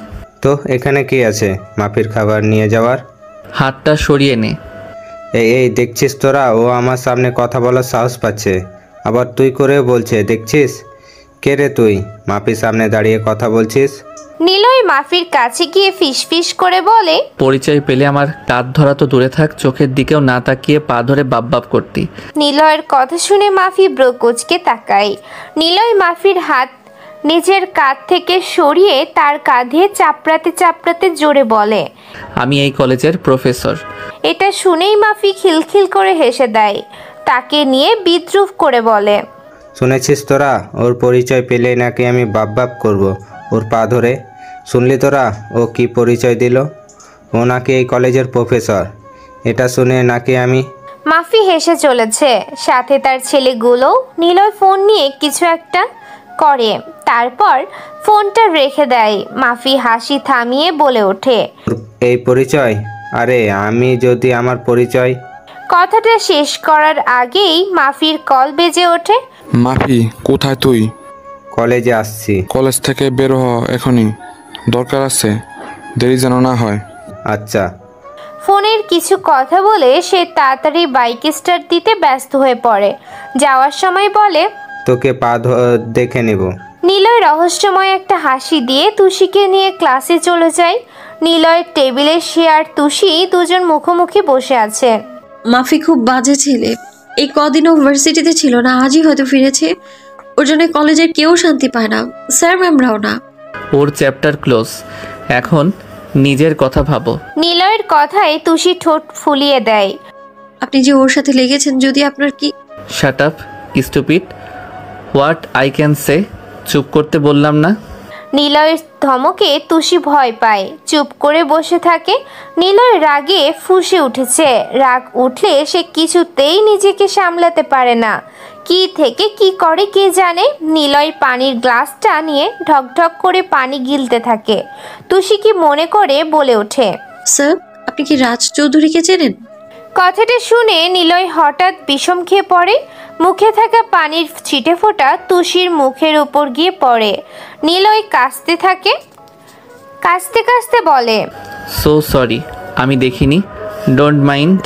তো এখানে কি আছে মাফির খাবার নিয়ে যাওয়ার? হাতটা সরিয়ে নে। এই দেখছিস তোরা, ও আমার সামনে কথা বলার সাহস পাচ্ছে, আবার তুই করে বলছে। দেখছিস? কে রে তুই, মাফির সামনে দাঁড়িয়ে কথা বলছিস? নিলয় মাফির কাছে গিয়ে ফিসফিস করে বলে, পরিচয় পেলে আমার কাঁধ ধরা তো দূরে থাক, চোখের দিকেও না তাকিয়ে পা ধরে বাপ করতি। নিলয়ের কথা শুনে মাফি ব্রোকোচকে তাকায়। নিলয় মাফির হাত নিজের কাঁধ থেকে সরিয়ে তার কাঁধে চাপড়াতে চাপড়াতে জোরে বলে, আমি এই কলেজের প্রফেসর। এটা শুনেই মাফি খিলখিল করে হেসে দেয়। তাকে নিয়ে বিদ্রুপ করে বলে, শুনেছিস তোরা, ওর পরিচয় পেলেই নাকি আমি বাপ করব ওর পা ধরে। শুনলি তোরা ও কি পরিচয় দিল? ও নাকি এই কলেজের প্রফেসর। এটা শুনে নাকি আমি... মাফি হেসে চলেছে, সাথে তার ছেলেগুলো। নিলয় ফোন নিয়ে কিছু একটা করে, তারপর ফোনটা রেখে দেয়। মাফি হাসি থামিয়ে বলে ওঠে, এই পরিচয়? আরে আমি যদি আমার পরিচয়... কথাটা শেষ করার আগেই মাফির কল বেজে ওঠে। মাফি, কোথায় তুই? কলেজে আসছি। কলেজ থেকে বের হ এখনই, দরকার আছে, দেরি যেন না হয়। আচ্ছা। ফোনের কিছু কথা বলে সে তাড়াতাড়ি বাইক স্টার্ট দিতে ব্যস্ত হয়ে পড়ে। যাওয়ার সময় বলে, তোকে দেখে নেব। নিলয় রহস্যময় একটা হাসি দিয়ে তুষিকে নিয়ে ক্লাসে চলে যায়। নিলয়ের টেবিলে সে আর তুষি দুজন মুখোমুখি বসে আছে। মাফি খুব বাজে ছেলে, এই কদিনও ভার্সিটিতে ছিল না, আজই হয়তো ফিরেছে। ওর জন্য কলেজের কেউ শান্তি পায় না, স্যার ম্যামরাও না। ওর চ্যাপ্টার ক্লোজ, এখন নিজের কথা ভাবো। নিলয়ের কথায় তুষি ঠোঁট ফুলিয়ে দেয়। আপনি যে ওর সাথে লেগেছেন, যদি আপনার কি... shut up stupid, what I can say. চুপ করতে বললাম না? নিলয়ের ধমকে তুষি ভয় পায়, চুপ করে বসে থাকে। নিলয় রাগে ফুঁসে উঠেছে। রাগ উঠলে সে কিছুতেই নিজেকে সামলাতে পারে না। কি থেকে কি করে কে জানে। নিলয় পানির গ্লাসটা নিয়ে ঢকঢক করে পানি গিলতে থাকে। তুষি কি মনে করে বলে ওঠে, স্যার, আপনি কি রাজ চৌধুরীকে চেনেন? কথাটা শুনে নিলয় হঠাৎ বিষম খেয়ে পড়ে। মুখে থাকা পানির ছিটে ফোঁটা তুষির মুখের উপর গিয়ে পড়ে। নিলয় কাশতে থাকে, কাশতে কাশতে বলে, সো সরি, আমি দেখিনি, ডোন্ট মাইন্ড।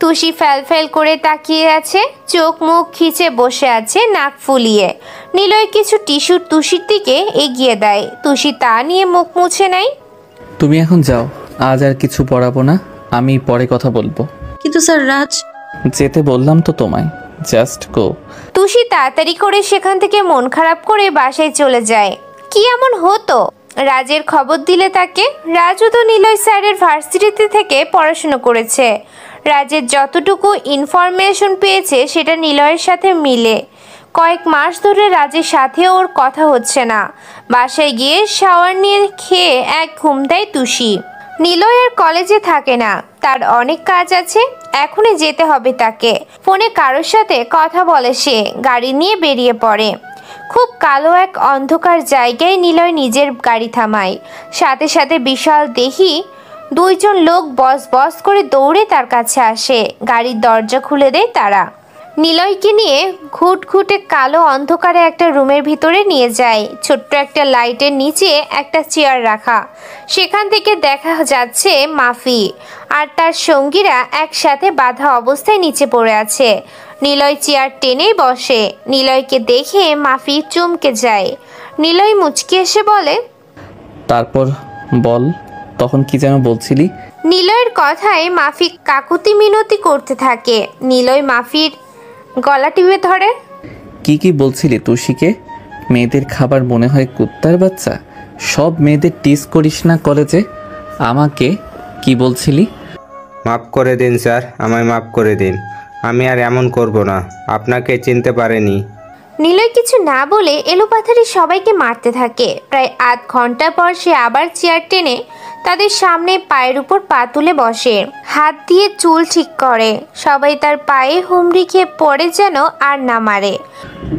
তুষি ফ্যাল করে তাকিয়ে আছে, চোখ মুখ খিচে বসে আছে নাক ফুলিয়ে। নিলয় কিছু টিস্যু তুষির দিকে এগিয়ে দেয়। তুষি তা নিয়ে মুখ মুছে নেয়। তুমি এখন যাও, আজ আর কিছু পড়াবো না, আমি পরে কথা বলবো। কিন্তু স্যার, রাজ... যেতে বললাম তো তোমায়, জাস্ট গো। তুষি তাড়াতাড়ি করে সেখান থেকে মন খারাপ করে বাসায় চলে যায়। কি এমন হতো রাজের খবর দিলে তাকে? রাজও তো নিলয় স্যারের ভার্সিটিতে থেকে পড়াশুনো করেছে। রাজের যতটুকু ইনফরমেশন পেয়েছে সেটা নিলয়ের সাথে মিলে। কয়েক মাস ধরে রাজের সাথে ওর কথা হচ্ছে না। বাসায় গিয়ে শাওয়ার নিয়ে খেয়ে এক ঘুম দেয় তুষি। নিলয় আর কলেজে থাকে না, তার অনেক কাজ আছে, এখনই যেতে হবে তাকে। ফোনে কারোর সাথে কথা বলে সে, গাড়ি নিয়ে বেরিয়ে পড়ে। খুব কালো এক অন্ধকার জায়গায় নিলয় নিজের গাড়ি থামায়। সাথে সাথে বিশাল দেহি দুইজন লোক বস বস করে দৌড়ে তার কাছে আসে। গাড়ির দরজা খুলে দেয় তারা। নিলয়কে নিয়ে ঘুটঘুটে কালো অন্ধকারে একটা রুমের ভিতরে নিয়ে যায়। ছোট্ট একটা লাইটের নিচে একটা চেয়ার রাখা, সেখান থেকে দেখা যাচ্ছে মাফি আর তার সঙ্গীরা একসাথে বাঁধা অবস্থায় নিচে পড়ে আছে। নিলয় চেয়ার টেনে বসে। নিলয়কে দেখে মাফি চমকে যায়। নিলয় মুচকি এসে বলে, তারপর বল, তখন কি যেন বলছিলি? নিলয়ের কথায় মাফি কাকুতি মিনতি করতে থাকে। নিলয় মাফির গলা টিপে ধরে। কি কি বলছিলি তুষিকে? মেয়েদের খাবার মনে হয় কুত্তার বাচ্চা। সব মেয়েদের টিস করিস না কলেজে। আমাকে কি বলছিলি? মাফ করে দিন স্যার, আমায় মাফ করে দিন। আমি আর এমন করব না। আপনাকে চিনতে পারিনি। নিলয় কিছু না বলে এলোপাথারি সবাইকে মারতে থাকে। প্রায় আধ ঘন্টা পর সে আবার চেয়ার টেনে তাদের সামনে পায়ের উপর পা তুলে বসে, হাত দিয়ে চুল ঠিক করে। সবাই তার পায়ে হুমড়ি খেয়ে পড়ে যেন আর না মারে।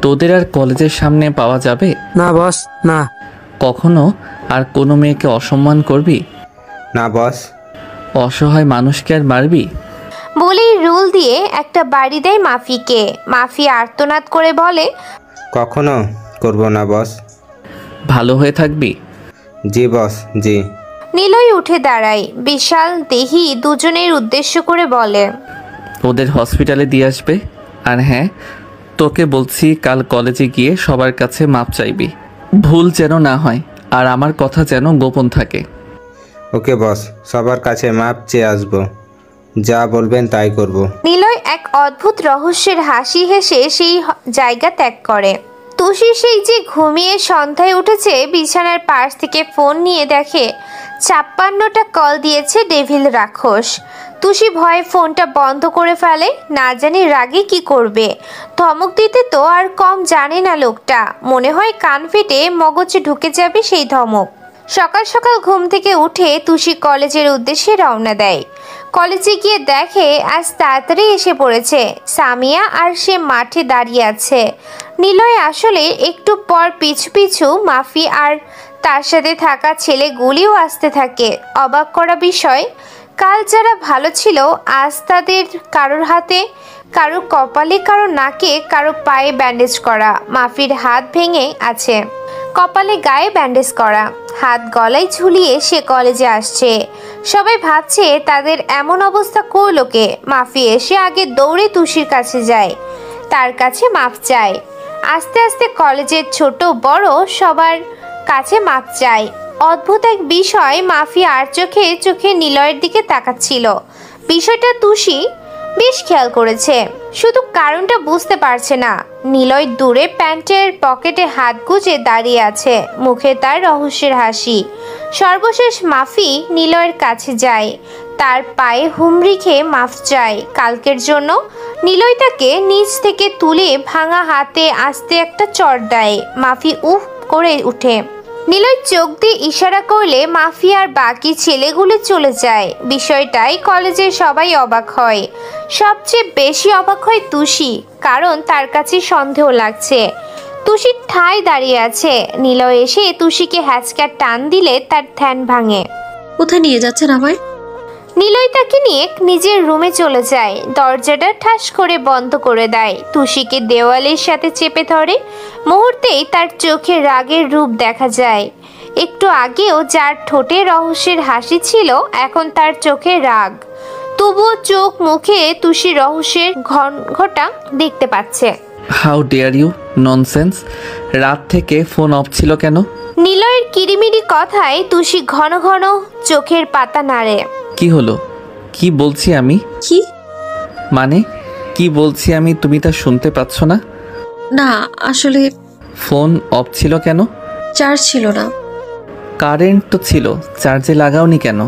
তোদের আর কলেজের সামনে পাওয়া যাবে না বস, না। কখনো আর কোনো মেয়েকে অসম্মান করবি না বস। অসহায় মানুষকে আর মারবি? বলেই রুল দিয়ে একটা বাড়ি দেয় মাফিকে। মাফি আর্তনাদ করে বলে, কখনো করব না বস। ভালো হয়ে থাকবি? জি বস, জি। নিলয় উঠে দাঁড়ায়। বিশাল দেহি দুজনের উদ্দেশ্য করে বলে, ওদের হসপিটালে দিয়ে আসবে। আর হ্যাঁ, তোকে বলছি কাল কলেজে গিয়ে সবার কাছে মাপ চাইবি। ভুল যেন না হয়, আর আমার কথা যেন গোপন থাকে। ওকে বস, সবার কাছে মাপ চেয়ে আসবো। যা বলবেন তাই করব। নিলয় এক অদ্ভুত রহস্যের হাসি হেসে সেই জায়গা ত্যাগ করে। তুষি সেই যে ঘুমিয়ে সন্ধ্যায় উঠেছে, বিছানার পাশ থেকে ফোন নিয়ে দেখে 56টা কল দিয়েছে ডেভিল রাক্ষস। তুষি ভয়ে ফোনটা বন্ধ করে ফেলে। না জানি রাগে কি করবে। ধমক দিতে তো আর কম জানে না লোকটা। মনে হয় কান ফেটে মগজে ঢুকে যাবে সেই ধমক। সকাল সকাল ঘুম থেকে উঠে তুষি কলেজের উদ্দেশ্যে রওনা দেয়। কলেজে গিয়ে দেখে আজ তাড়াতাড়ি এসে পড়েছে সামিয়া, আর সে মাঠে দাঁড়িয়ে আছে। নিলয় আসলে একটু পর পিছু পিছু মাফি আর তার সাথে থাকা ছেলেগুলিও আসতে থাকে। অবাক করা বিষয়, কাল যারা ভালো ছিল আজ তাদের কারোর হাতে, কারো কপালে, কারো নাকে, কারো পায়ে ব্যান্ডেজ করা। মাফির হাত ভেঙে আছে, কপালে গায়ে ব্যান্ডেজ করা, হাত গলায় ঝুলিয়ে সে কলেজে আসছে। সবাই ভাবছে তাদের এমন অবস্থা করলোকে। মাফি এসে আগে দৌড়ে তুষির কাছে যায়, তার কাছে মাপ চায়। আস্তে আস্তে কলেজের ছোট বড় সবার কাছে মাপ চায়। অদ্ভুত এক বিষয়, মাফি আর চোখে চোখে নিলয়ের দিকে তাকাচ্ছিল। বিষয়টা তুষি বেশ খেয়াল করেছে, শুধু কারণটা বুঝতে পারছে না। নিলয় দূরে প্যান্টের পকেটে হাত গুজে দাঁড়িয়ে আছে, মুখে তার রহস্যের হাসি। সর্বশেষ মাফি নিলয়ের কাছে যায়, তার পায়ে হুমড়ি খেয়ে মাফ চায় কালকের জন্য। নিলয় তাকে নিচ থেকে তুলে ভাঙা হাতে আস্তে একটা চড় দেয়। মাফি উফ করে উঠে। নিলয় চোখ দিয়ে ইশারা করলে মাফি আর বাকি ছেলেগুলো চলে যায়। বিষয়টাই কলেজের সবাই অবাক হয়। সবচেয়ে বেশি অবাক হয় তুষি, কারণ তার কাছে সন্দেহ লাগছে। তুষি ঠায় দাঁড়িয়ে আছে। নিলয় এসে তুষিকে হ্যাচকা টান দিলে তার ধ্যান ভাঙে। কোথায় নিয়ে যাচ্ছেন আমায়? নিলয় তাকে নিয়ে নিজের রুমে চলে যায়, দরজাটা ঠাস করে বন্ধ করে দেয়। তুষিকে দেওয়ালের সাথে চেপে ধরে। মুহূর্তেই তার চোখে রাগের রূপ দেখা যায়। একটু আগেও যার ঠোঁটে রহস্যের হাসি ছিল, এখন তার চোখে রাগ। তবুও চোখ মুখে তুষি রহস্যের ঘটা দেখতে পাচ্ছে। How dare you, nonsense. রাত থেকে ফোন অফ ছিল কেন? নিলয়ের কিরিমিরি কথায় তুষি ঘন ঘন চোখের পাতা নাড়ে। কি হলো? কি বলছি আমি? কি মানে কি বলছি আমি, তুমি তা শুনতে পাচ্ছ না? না, আসলে ফোন অফ ছিল কেন? চার্জ ছিল না। কারেন্ট তো ছিল, চার্জে লাগাওনি কেন?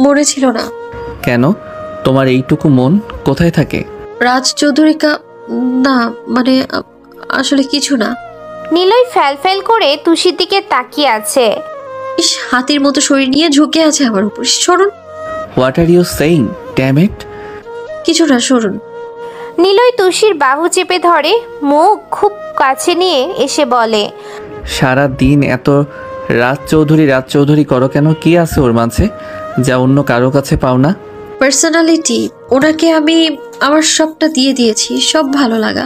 মনে ছিল না। কেন? তোমার এইটুকু মন কোথায় থাকে? রাজ চৌধুরী না, মানে আসলে কিছু না। নিলয় ফ্যাল ফ্যাল করে তুষির দিকে তাকিয়ে আছে। ইস, হাতির মতো শরীর নিয়ে ঝুঁকে আছে আমার উপর। সরুন। What are you saying, damn it? কিছু না, সরুন। নিলয় তুষির বাহু চেপে ধরে, মুখ খুব কাছে নিয়ে এসে বলে, সারা দিন এত রাজ চৌধুরী করো কেন? কি আছে ওর মাঝে যা অন্য কারো কাছে পাও না? পার্সোনালিটি, ওনাকে আমি আমার সবটা দিয়ে দিয়েছি, সব ভালো লাগা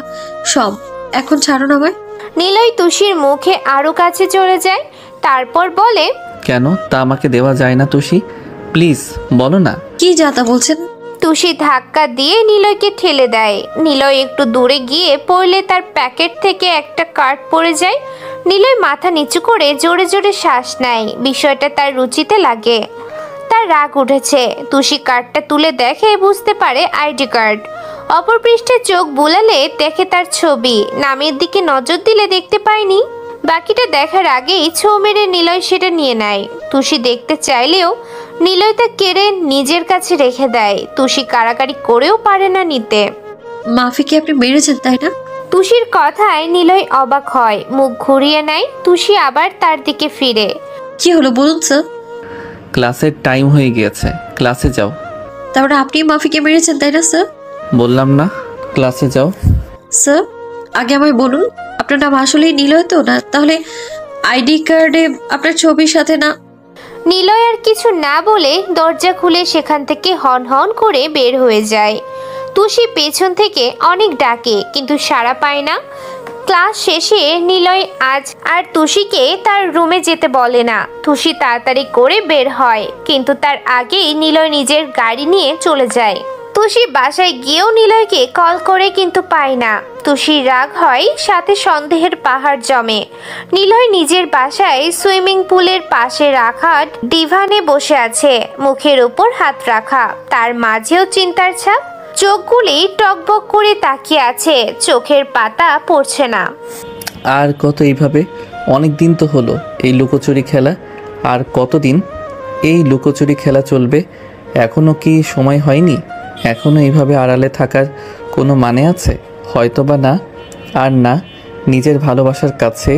সব। এখন ছাড়ুন আমায়। নিলয় তুষির মুখে আরো কাছে চলে যায়, তারপর বলে, কেন তা আমাকে দেওয়া যায় না তুষি? প্লিজ বলো না। কি যাতা বলছেন? তুষি ধাক্কা দিয়ে নিলয়কে ঠেলে দেয়। নিলয় একটু দূরে গিয়ে পড়লে তার প্যাকেট থেকে একটা কার্ড পড়ে যায়। নিলয় মাথা নিচু করে জোরে জোরে শ্বাস নেয়। বিষয়টা তার রুচিতে লাগে। তার রাগ উঠেছে। তুষি কার্ডটা তুলে দেখে, বুঝতে পারে আইডি কার্ড। অপর পৃষ্ঠে চোখ বুলালে দেখে তার ছবি। নামের দিকে নজর দিলে দেখতে পায়নি। বাকিটা দেখার আগেই ছো মেরে নিলয় সেটা নিয়ে নেয়। তুষি দেখতে চাইলেও নিলয় তা কেড়ে নিজের কাছে রেখে দেয়। তুষি কাড়াকাড়ি করেও পারে না নিতে। মাফিকে আপনি মেরেছেন তাই না? তুষির কথায় নিলয় অবাক হয়, মুখ ঘুরিয়ে নেয়। তুষি আবার তার দিকে ফিরে। কি হলো বলুন স্যার? ক্লাসের টাইম হয়ে গিয়েছে, ক্লাসে যাও। তারপরে আপনি মাফিকে মেরেছেন তাই না স্যার? বললাম না ক্লাসে যাও। স্যার আগে আমায় বলুন, আপনার নাম আসলেই নিলয় তো না? তাহলে আইডি কার্ডে আপনার ছবির সাথে না? নিলয় আর কিছু না বলে দরজা খুলে সেখান থেকে হন হন করে বের হয়ে যায়। তুষি পেছন থেকে অনেক ডাকে, কিন্তু সাড়া পায় না। ক্লাস শেষে নিলয় আজ আর তুষিকে তার রুমে যেতে বলে না। তুষি তাড়াতাড়ি করে বের হয়, কিন্তু তার আগেই নিলয় নিজের গাড়ি নিয়ে চলে যায়। তুষি বাসায় গিয়েও নিলয়কে কল করে, কিন্তু পায় না। তুষির রাগ হয়, সাথে সন্দেহের পাহাড় জমে। নিলয় নিজের বাসায় সুইমিং পুলের পাশে রাখা ডিভানে বসে আছে, মুখের উপর হাত রাখা। তার মাঝেও চিন্তার ছাপ। চোখগুলি টকবক করে তাকিয়ে আছে, চোখের পাতা পড়ছে না। আর কত এইভাবে? অনেক দিন তো হলো এই লুকোচুরি খেলা। আর কতদিন এই লুকোচুরি খেলা চলবে? এখনো কি সময় হয়নি? এখনো এইভাবে আড়ালে থাকার কোনো মানে আছে? হয়তো বা না। আর না, নিজের ভালোবাসার কাছে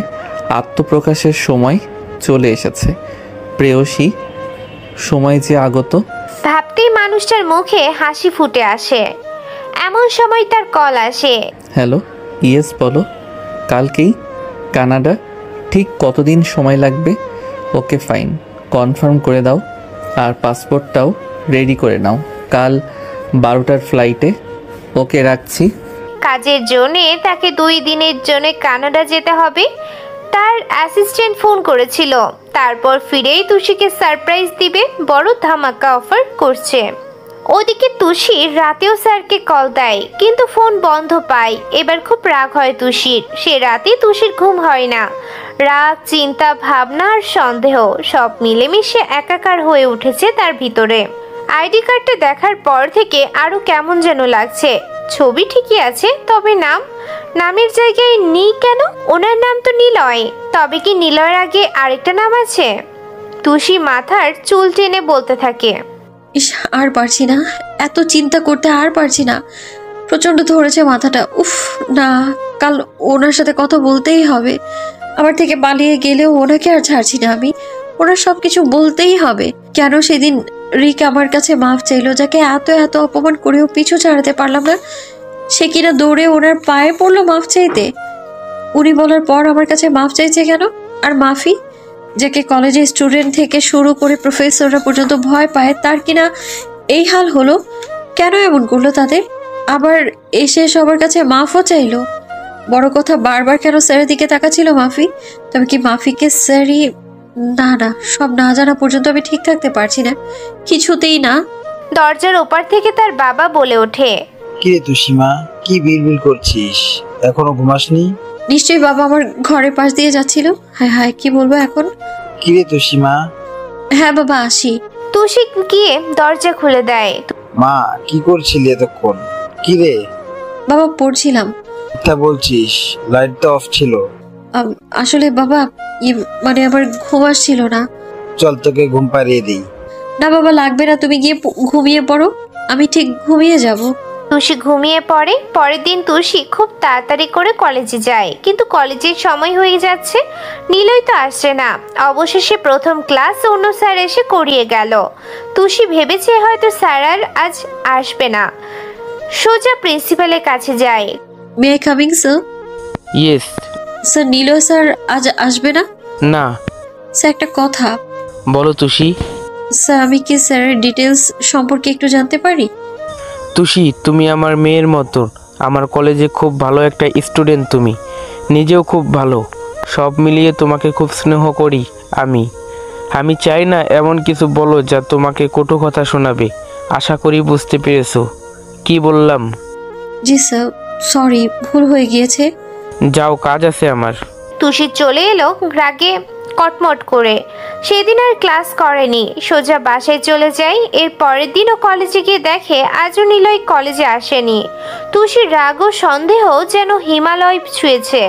আত্মপ্রকাশের সময় চলে এসেছে। প্রেয়সী, সময় যে আগত। ভাবতেই মানুষটার মুখে হাসি ফুটে আসে। এমন সময় তার কল আসে। হ্যালো, ইয়েস বলো। কালকেই কানাডা? ঠিক কতদিন সময় লাগবে? ওকে ফাইন, কনফার্ম করে দাও। আর পাসপোর্টটাও রেডি করে নাও, কাল 12টার ফ্লাইটে। ওকে, রাখছি। কাজের জন্যে তাকে 2 দিনের জন্য কানাডা যেতে হবে। তার অ্যাসিস্ট্যান্ট ফোন করেছিল, তারপর ফিরেই তুষিকে সারপ্রাইজ দিবে, বড় ধামাকা অফার করছে। ওদিকে তুষি রাতেও স্যারকে কল দেয়, কিন্তু ফোন বন্ধ পায়। এবার খুব রাগ হয় তুষির। সে রাতে তুষির ঘুম হয় না। রাগ, চিন্তা, ভাবনা আর সন্দেহ সব মিলেমিশে একাকার হয়ে উঠেছে তার ভিতরে। আইডি কার্ডটা দেখার পর থেকে আরো কেমন যেন লাগছে। ছবি ঠিকই আছে, তবে নামের জায়গায় নি কেন? ওনার নাম তো নিলয়, তবে কি নিলয়ের আগে আরেকটা নাম আছে? তুষি মাথার চুল টেনে বলতে থাকে, ইস, আর পারছি না, এত চিন্তা করতে আর পারছি না। প্রচন্ড ধরেছে মাথাটা। উফ না, কাল ওনার সাথে কথা বলতেই হবে। আমার থেকে পালিয়ে গেলেও ওনাকে আর ছাড়ছি না আমি। ওনার সবকিছু বলতেই হবে। কেন সেদিন রিক আমার কাছে মাফ চাইলো, যাকে এত এত অপমান করেও পিছু ছাড়াতে পারলাম না, সে কিনা দৌড়ে ওনার পায়ে পড়লো মাফ চাইতে। উনি বলার পর আমার কাছে মাফ চাইছে কেন? আর মাফি, যাকে কলেজে স্টুডেন্ট থেকে শুরু করে প্রফেসররা পর্যন্ত ভয় পায়, তার কিনা এই হাল হলো। কেন এমন করলো তাদের? আবার এসে সবার কাছে মাফও চাইলো। বড় কথা, বারবার কেন স্যারের দিকে তাকাচ্ছিল মাফি? তবে কি মাফিকে স্যারই? না না, সব না জানা পর্যন্ত আমি ঠিক থাকতে পারছি না, কিছুতেই না। দরজার ওপার থেকে তার বাবা বলে ওঠে, কিরে তুষিমা, কি বিড়বিড় করছিস? এখনো ঘুমাসনি? নিশ্চয়ই বাবা আমার ঘরের পাশ দিয়ে যাচ্ছিল। হায় হায়, কি বলবো এখন? কিরে তুষিমা? হ্যাঁ বাবা, আসি। তুষি গিয়ে দরজা খুলে দেয়। মা, কি করছিলি এতক্ষণ? কিরে বাবা, পড়ছিলাম। তা বলছিস, লাইট তো অফ ছিল। আসলে বাবা, মানে আমার ঘুম আসছিল না। চল তোকে ঘুম পাড়িয়ে দিই। না বাবা, লাগবে না, তুমি গিয়ে ঘুমিয়ে পড়ো, আমি ঠিক ঘুমিয়ে যাব। তুষি ঘুমিয়ে পড়ে। পরের দিন তুষি খুব তাড়াতাড়ি করে কলেজে যায়, কিন্তু কলেজের সময় হয়ে যাচ্ছে, নিলয় তো আসছে না। অবশেষে প্রথম ক্লাস অন্য স্যার এসে করিয়ে গেল। তুষি ভেবেছে হয়তো স্যার আর আজ আসবে না। সোজা প্রিন্সিপালের কাছে যায়। May I coming sir? Yes. Sir, Niloy sir আজ আসবে না? না। স্যার, একটা কথা। বলো তুষি। স্যার আমি কি স্যারের ডিটেলস সম্পর্কে একটু জানতে পারি? তুষি, তুমি আমার মেয়ের মতন। আমার কলেজে খুব ভালো একটা স্টুডেন্ট, তুমি নিজেও খুব ভালো। সব মিলিয়ে তোমাকে খুব স্নেহ করি আমি চাই না এমন কিছু বলো যা তোমাকে কটু কথা শোনাবে। আশা করি বুঝতে পেরেছো কি বললাম। জি স্যার, সরি, ভুল হয়ে গিয়েছে। যাও, কাজ আছে আমার। তুষি চলে এলো রাগে কটমট করে। সেদিন আর ক্লাস করেনি, সোজা বাসায় চলে যায়। এর পরের দিনও কলেজে গিয়ে দেখে আজও নিলয় কলেজে আসেনি। তুষির রাগ ও সন্দেহ যেন হিমালয় ছুঁয়েছে।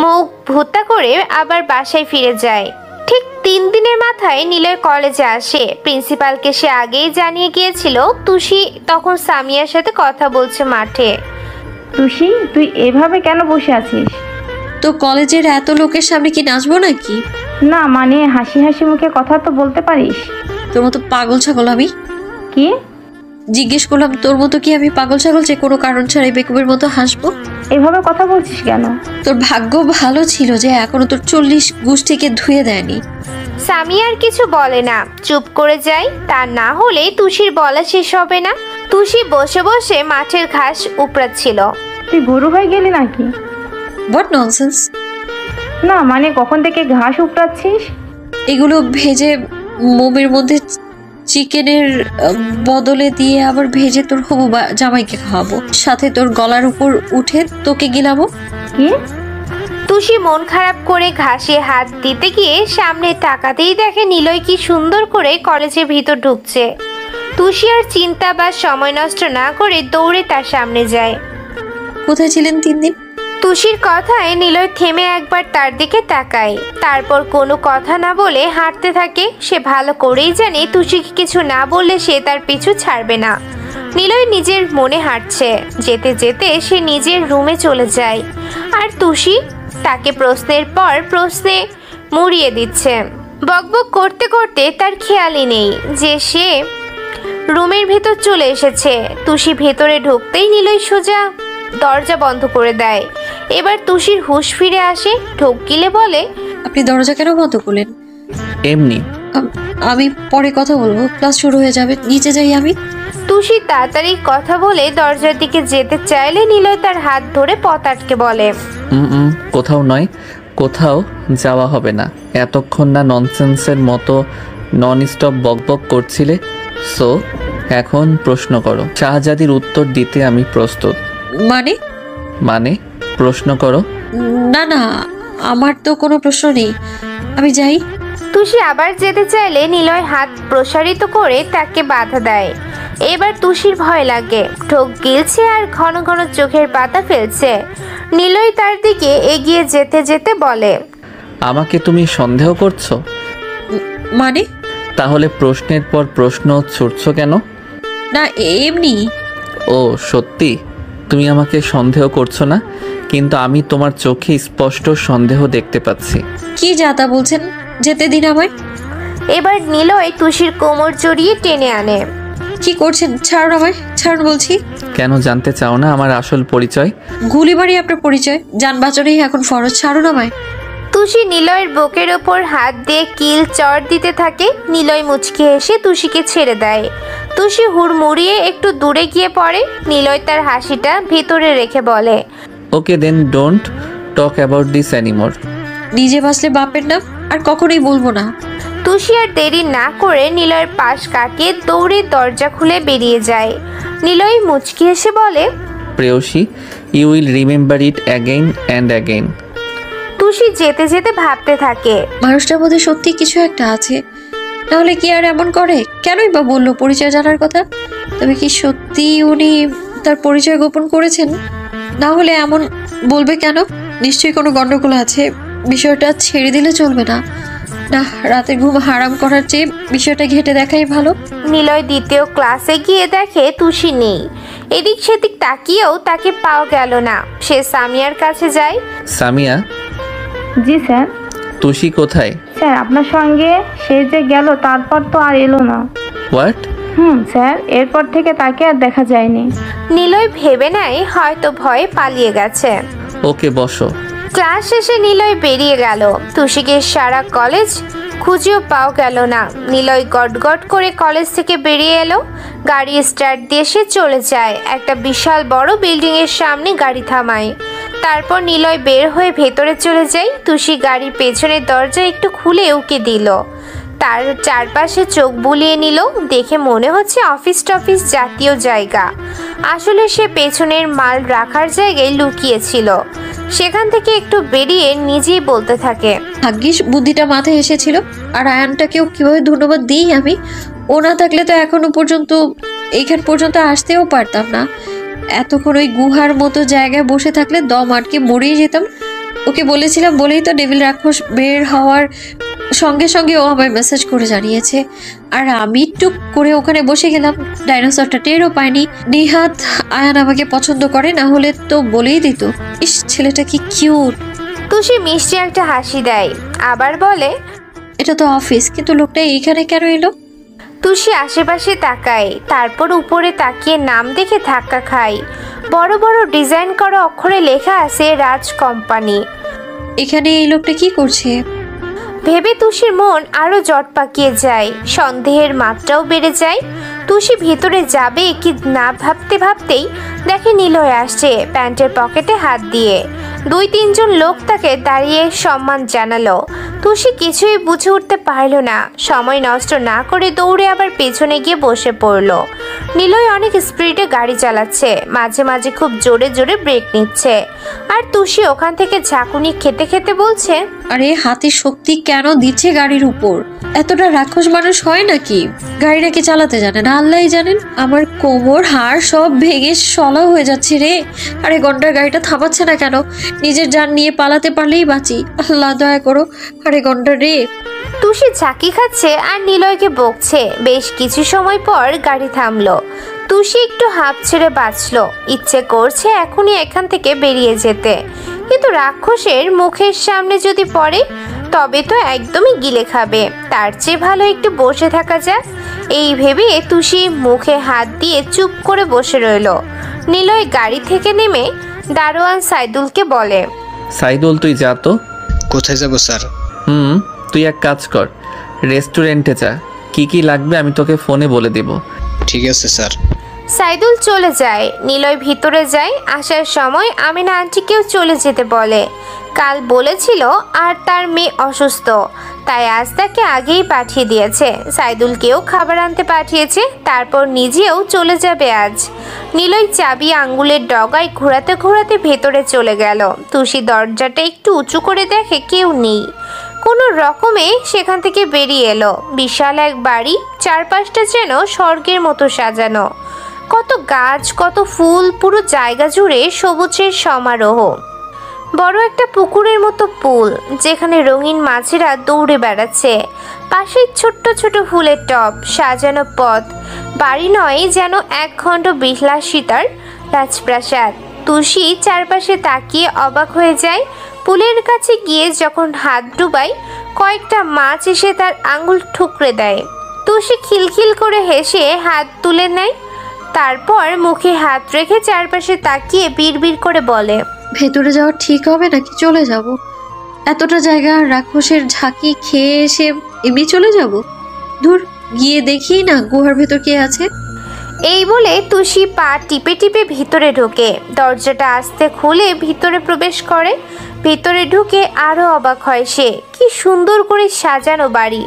মুখ ভুত্তা করে আবার বাসায় ফিরে যায়। ঠিক 3 দিনের মাথায় নিলয় কলেজে আসে। প্রিন্সিপালকে সে আগেই জানিয়ে গিয়েছিল। তুষি তখন সামিয়ার সাথে কথা বলছে মাঠে। তুষি, তুই এভাবে কেন বসে আছিস? তো কলেজের এত লোকের সামনে কি নাচবো নাকি? না মানে হাসি হাসি মুখে কথা তো বলতে পারিস। তোর মতো পাগল ছাগল আমি? কি জিজ্ঞেস করলাম, তোর মতো কি আমি পাগল ছাগল যে কোনো কারণ ছাড়াই বেকুবের মতো হাসবো? এভাবে কথা বলছিস কেন? তোর ভাগ্য ভালো ছিল যে এখনো তোর 40 গোষ্ঠীকে ধুয়ে দেয়নি। সামিয়ার কিছু বলে না, চুপ করে যায়। তা না হলে তুষির বলা শেষ হবে না। তুষি বসে বসে মাঠের ঘাস উপড়াচ্ছিল। তুই গরু হয়ে গেলি নাকি? What nonsense. না মানে কখন থেকে ঘাস উপড়াচ্ছিস? এগুলো ভেজে মোমের মধ্যে চিকেনের বদলে দিয়ে আবার ভেজে তোর হবু জামাইকে খাওয়াবো, সাথে তোর গলার উপর উঠে তোকে গিলাবো। কি? তুষি মন খারাপ করে ঘাসে হাত দিতে গিয়ে সামনে তাকাতেই দেখে নিলয় কি সুন্দর করে কলেজের ভিতর ঢুকছে। তুষি আর চিন্তা বা সময় নষ্ট না করে দৌড়ে তার সামনে যায়। কোথায় ছিলেন 3 দিন? তুষির কথায় নিলয় থেমে একবার তার দিকে তাকায়, তারপর কোনো কথা না বলে হাঁটতে থাকে। সে ভালো করেই জানে তুষিকে কিছু না বললে সে তার পিছু ছাড়বে না। নিলয় নিজের মনে হাঁটছে। যেতে যেতে সে নিজের রুমে চলে যায়। আর তুষি তাকে প্রশ্নের পর প্রশ্নে মুড়িয়ে দিচ্ছে। বকবক করতে করতে তার খেয়ালই নেই যে সে রুমের ভেতর চলে এসেছে। তুষি ভেতরে ঢুকতেই নিলয় সোজা দরজা বন্ধ করে দেয়। এবার তুষির হুঁশ ফিরে আসে। ঢোক গিলে বলে, আপনি দরজা কেন বন্ধ করলেন? এমনি। আমি পরে কথা বলবো, ক্লাস শুরু হয়ে যাবে, নিচে যাই আমি। তুষি তাড়াতাড়ি কথা বলে দরজার দিকে যেতে চাইলে নিলয় তার হাত ধরে পথ আটকে বলে, কোথাও নয়, কোথাও যাওয়া হবে না। এতক্ষণ না ননসেন্সের মতো নন স্টপ বকবক করছিলে। সো এখন প্রশ্ন করো। শাহজাদির উত্তর দিতে আমি প্রস্তুত। মানে প্রশ্ন করো। না না, আমার তো কোনো প্রশ্ন নেই, আমি যাই। তুষি আবার যেতে চাইলে নিলয় হাত প্রসারিত করে তাকে বাধা দেয়। এবার তুষির ভয় লাগে, ঢোক গিলছে আর ঘন ঘন চোখের পাতা ফেলছে। নিলয় তার দিকে এগিয়ে যেতে যেতে বলে, আমাকে তুমি সন্দেহ করছো? মানে? তাহলে প্রশ্নের পর প্রশ্ন ছুটছো কেন? না এমনি। ও সত্যি তুমি আমাকে সন্দেহ করছো না, কিন্তু আমি তোমার চোখে স্পষ্ট সন্দেহ দেখতে পাচ্ছি। কি যাতা বলছেন, যেতে দিন আমায়। এবার নিলয় তুষির কোমর জড়িয়ে টেনে আনে। কি করছেন? ছাড়ুন আমায়, ছাড়ুন বলছি। কেন জানতে চাও না আমার আসল পরিচয়? গুলি মারি আপনার পরিচয়, যান বাঁচানোই এখন ফরজ, ছাড়ুন আমায়। তুষি নিলয়ের বুকের ওপর হাত দিয়ে কিল চড় দিতে থাকে। নিলয় মুচকি হেসে তুষিকে ছেড়ে দেয়। তুষি হুড়মুড়িয়ে একটু দূরে গিয়ে পড়ে। নিলয় তার হাসিটা ভিতরে রেখে বলে, okay then don't talk about this anymore. নিজে বাঁচলে বাপের নাম আর কখনোই বলবো না। তুষি আর দেরি না করে নিলয়ের পাশ কাটিয়ে দৌড়ে দরজা খুলে বেরিয়ে যায়। নিলয় মুচকি হেসে বলে, প্রেয়সী, you will remember it again and again. Tushi যেতে যেতে ভাবতে থাকে, মানুষটার মধ্যে সত্যি কিছু একটা আছে, নাহলে কি আর এমন করে? কেনই বা বললো পরিচয় জানার কথা? তবে কি সত্যি উনি তার পরিচয় গোপন করেছেন? না হলে এমন বলবে কেন? নিশ্চয়ই কোনো গন্ডগোল আছে। বিষয়টা ছেড়ে দিলে চলবে না। না, রাতের ঘুম হারাম করার চেয়ে বিষয়টা ঘেঁটে দেখাই ভালো। নিলয় দ্বিতীয় ক্লাসে গিয়ে দেখে তুষি নেই। এদিক সেদিক তাকিয়েও তাকে পাওয়া গেল না। সে সামিয়ার কাছে যায়। সামিয়া। জি স্যার। তুষি কোথায়? স্যার আপনার সঙ্গে সে যে গেল তারপর তো আর এলো না। হোয়াট? স্যার, এরপর থেকে তাকে আর দেখা যায়নি। নিলয় ভেবে নেয় হয়তো ভয়ে পালিয়ে গেছে। ওকে বসো। ক্লাস শেষে নিলয় বেরিয়ে গেল। তুষিকে সারা কলেজ খুঁজেও পাও গেল না। নিলয় গটগট করে কলেজ থেকে বেরিয়ে এলো। গাড়ি স্টার্ট দিয়ে সে চলে যায়। একটা বিশাল বড় বিল্ডিং এর সামনে গাড়ি থামায়। তারপর নিলয় বের হয়ে ভেতরে চলে যায়। তুষি গাড়ির পেছনের দরজা একটু খুলে উকি দিল। তার চারপাশে চোখ বুলিয়ে নিল। দেখে মনে হচ্ছে অফিস টফিস জাতীয় জায়গা। আসলে সে পেছনের মাল রাখার জায়গায় লুকিয়েছিল। সেখান থেকে একটু বেরিয়ে নিজেই বলতে থাকে, ভাগ্যিস বুদ্ধিটা মাথায় এসেছিল। আর আয়ানটাকেও কিভাবে ধন্যবাদ দিই আমি। ও না থাকলে তো এখনো পর্যন্ত এইখান পর্যন্ত আসতেও পারতাম না। এতক্ষণ ওই গুহার মতো জায়গায় বসে থাকলে দম আটকে মরেই যেতাম। ওকে বলেছিলাম বলেই তো ডেভিল রাক্ষস বের হওয়ার সঙ্গে সঙ্গে ও আমায় মেসেজ করে জানিয়েছে। আর আমি টুক করে ওখানে বসে গেলাম। ডাইনোসরটা টেরও পাইনি। নিহাত আয়ান আমাকে পছন্দ করে, না হলে তো বলেই দিত। ইস, ছেলেটা কি কিউট। তুষি মিষ্টি একটা হাসি দেয়, আবার বলে, এটা তো অফিস, কিন্তু লোকটা এইখানে কেন এলো? তুষি আশেপাশে তাকায়, তারপর উপরে তাকিয়ে নাম দেখে ধাক্কা খায়। বড় বড় ডিজাইন করা অক্ষরে লেখা আছে রাজ কোম্পানি। এখানে এই লোকটা কি করছে ভেবে তুষির মন আরো জট পাকিয়ে যায়। সন্দেহের মাত্রাও বেড়ে যায়। তুষি ভিতরে যাবে কি না ভাবতে ভাবতেই দেখে নিলয় আসছে, প্যান্টের পকেটে হাত দিয়ে। 2-3 লোক তাকে দাঁড়িয়ে সম্মান জানালো। তুষি কিছুই বুঝে উঠতে পারল না। সময় নষ্ট না করে দৌড়ে আবার পেছনে গিয়ে বসে পড়ল। নিলয় অনেক স্পিডে গাড়ি চালাচ্ছে, মাঝে মাঝে খুব জোরে জোরে ব্রেক নিচ্ছে। আর তুষি ওখান থেকে ঝাঁকুনি খেতে খেতে বলছে, আরে হাতে শক্তি কেন দিচ্ছে গাড়ির উপর? এতটা রাক্ষস মানুষ হয় নাকি? গাড়ি নাকি চালাতে জানে না, আল্লাহই জানেন। আমার কোমর হাড় সব ভেঙে সলা হয়ে যাচ্ছে রে। আরে ঘন্টার গাড়িটা থামাচ্ছে না কেন? নিজের জান নিয়ে পালাতে পারলেই বাঁচি। আল্লাহ দয়া করো। আরে ঘন্টা রে। তুষি ঝাঁকি খাচ্ছে আর নিলয়কে বকছে। বেশ কিছু সময় পর গাড়ি থামলো। তুষি একটু হাঁপ ছেড়ে বাঁচলো। ইচ্ছে করছে এখনই এখান থেকে বেরিয়ে যেতে, কিন্তু রাক্ষসের মুখের সামনে যদি পড়ে তবে তো একদমই গিলে খাবে। তার চেয়ে ভালো একটু বসে থাকা যাক। এই ভেবে তুষি মুখে হাত দিয়ে চুপ করে বসে রইল। নিলয় গাড়ি থেকে নেমে দারোয়ান সাইদুলকে বলে, সাইদুল তুই যা তো। কোথায় যাব স্যার? তুই এক কাজ কর, রেস্টুরেন্টে যা। কি কি লাগবে আমি তোকে ফোনে বলে দেব। ঠিক আছে স্যার। সাইদুল চলে যায়। নিলয় ভিতরে যায়। আসার সময় আমিনা আন্টিকেও চলে যেতে বলে। কাল বলেছিল আর তার মেয়ে অসুস্থ, তাই আজ তাকে আগেই পাঠিয়ে দিয়েছে। সাইদুলকেও খাবার আনতে পাঠিয়েছে, তারপর নিজেও চলে যাবে আজ। নিলয় চাবি আঙ্গুলের ডগায় ঘোরাতে ঘোরাতে ভেতরে চলে গেল। তুষি দরজাটা একটু উঁচু করে দেখে কেউ নেই। কোনো রকমে সেখান থেকে বেরিয়ে এলো। বিশাল এক বাড়ি, চারপাশটা যেন স্বর্গের মতো সাজানো। কত গাছ, কত ফুল, পুরো জায়গা জুড়ে সবুজের সমারোহ। বড় একটা পুকুরের মতো পুল, যেখানে রঙিন মাছেরা দৌড়ে বেড়াচ্ছে। পাশে ছোট্ট ছোট ফুলের টব, সাজানো পথ। বাড়ি নয়, যেন একখণ্ড বিলাসিতার রাজপ্রাসাদ। তুষি চারপাশে তাকিয়ে অবাক হয়ে যায়। পুলের কাছে গিয়ে যখন হাত ডুবায়, কয়েকটা মাছ এসে তার আঙুল ঠুকরে দেয়। তুষি খিলখিল করে হেসে হাত তুলে নেয়। তারপর মুখে হাত রেখে চারপাশে তাকিয়ে বিড়বিড় করে বলে, ভেতরে যাওয়া ঠিক হবে নাকি চলে যাব? এতটা জায়গা রাক্ষসের ঝাঁকি খেয়ে এসে এমনি চলে যাব? দূর, গিয়ে দেখি না গুহার ভেতর কে আছে। এই বলে তুষি পা টিপে টিপে ভিতরে ঢোকে। দরজাটা আস্তে খুলে ভিতরে প্রবেশ করে। ভিতরে ঢুকে আরো অবাক হয় সে। কি সুন্দর করে সাজানো বাড়ি,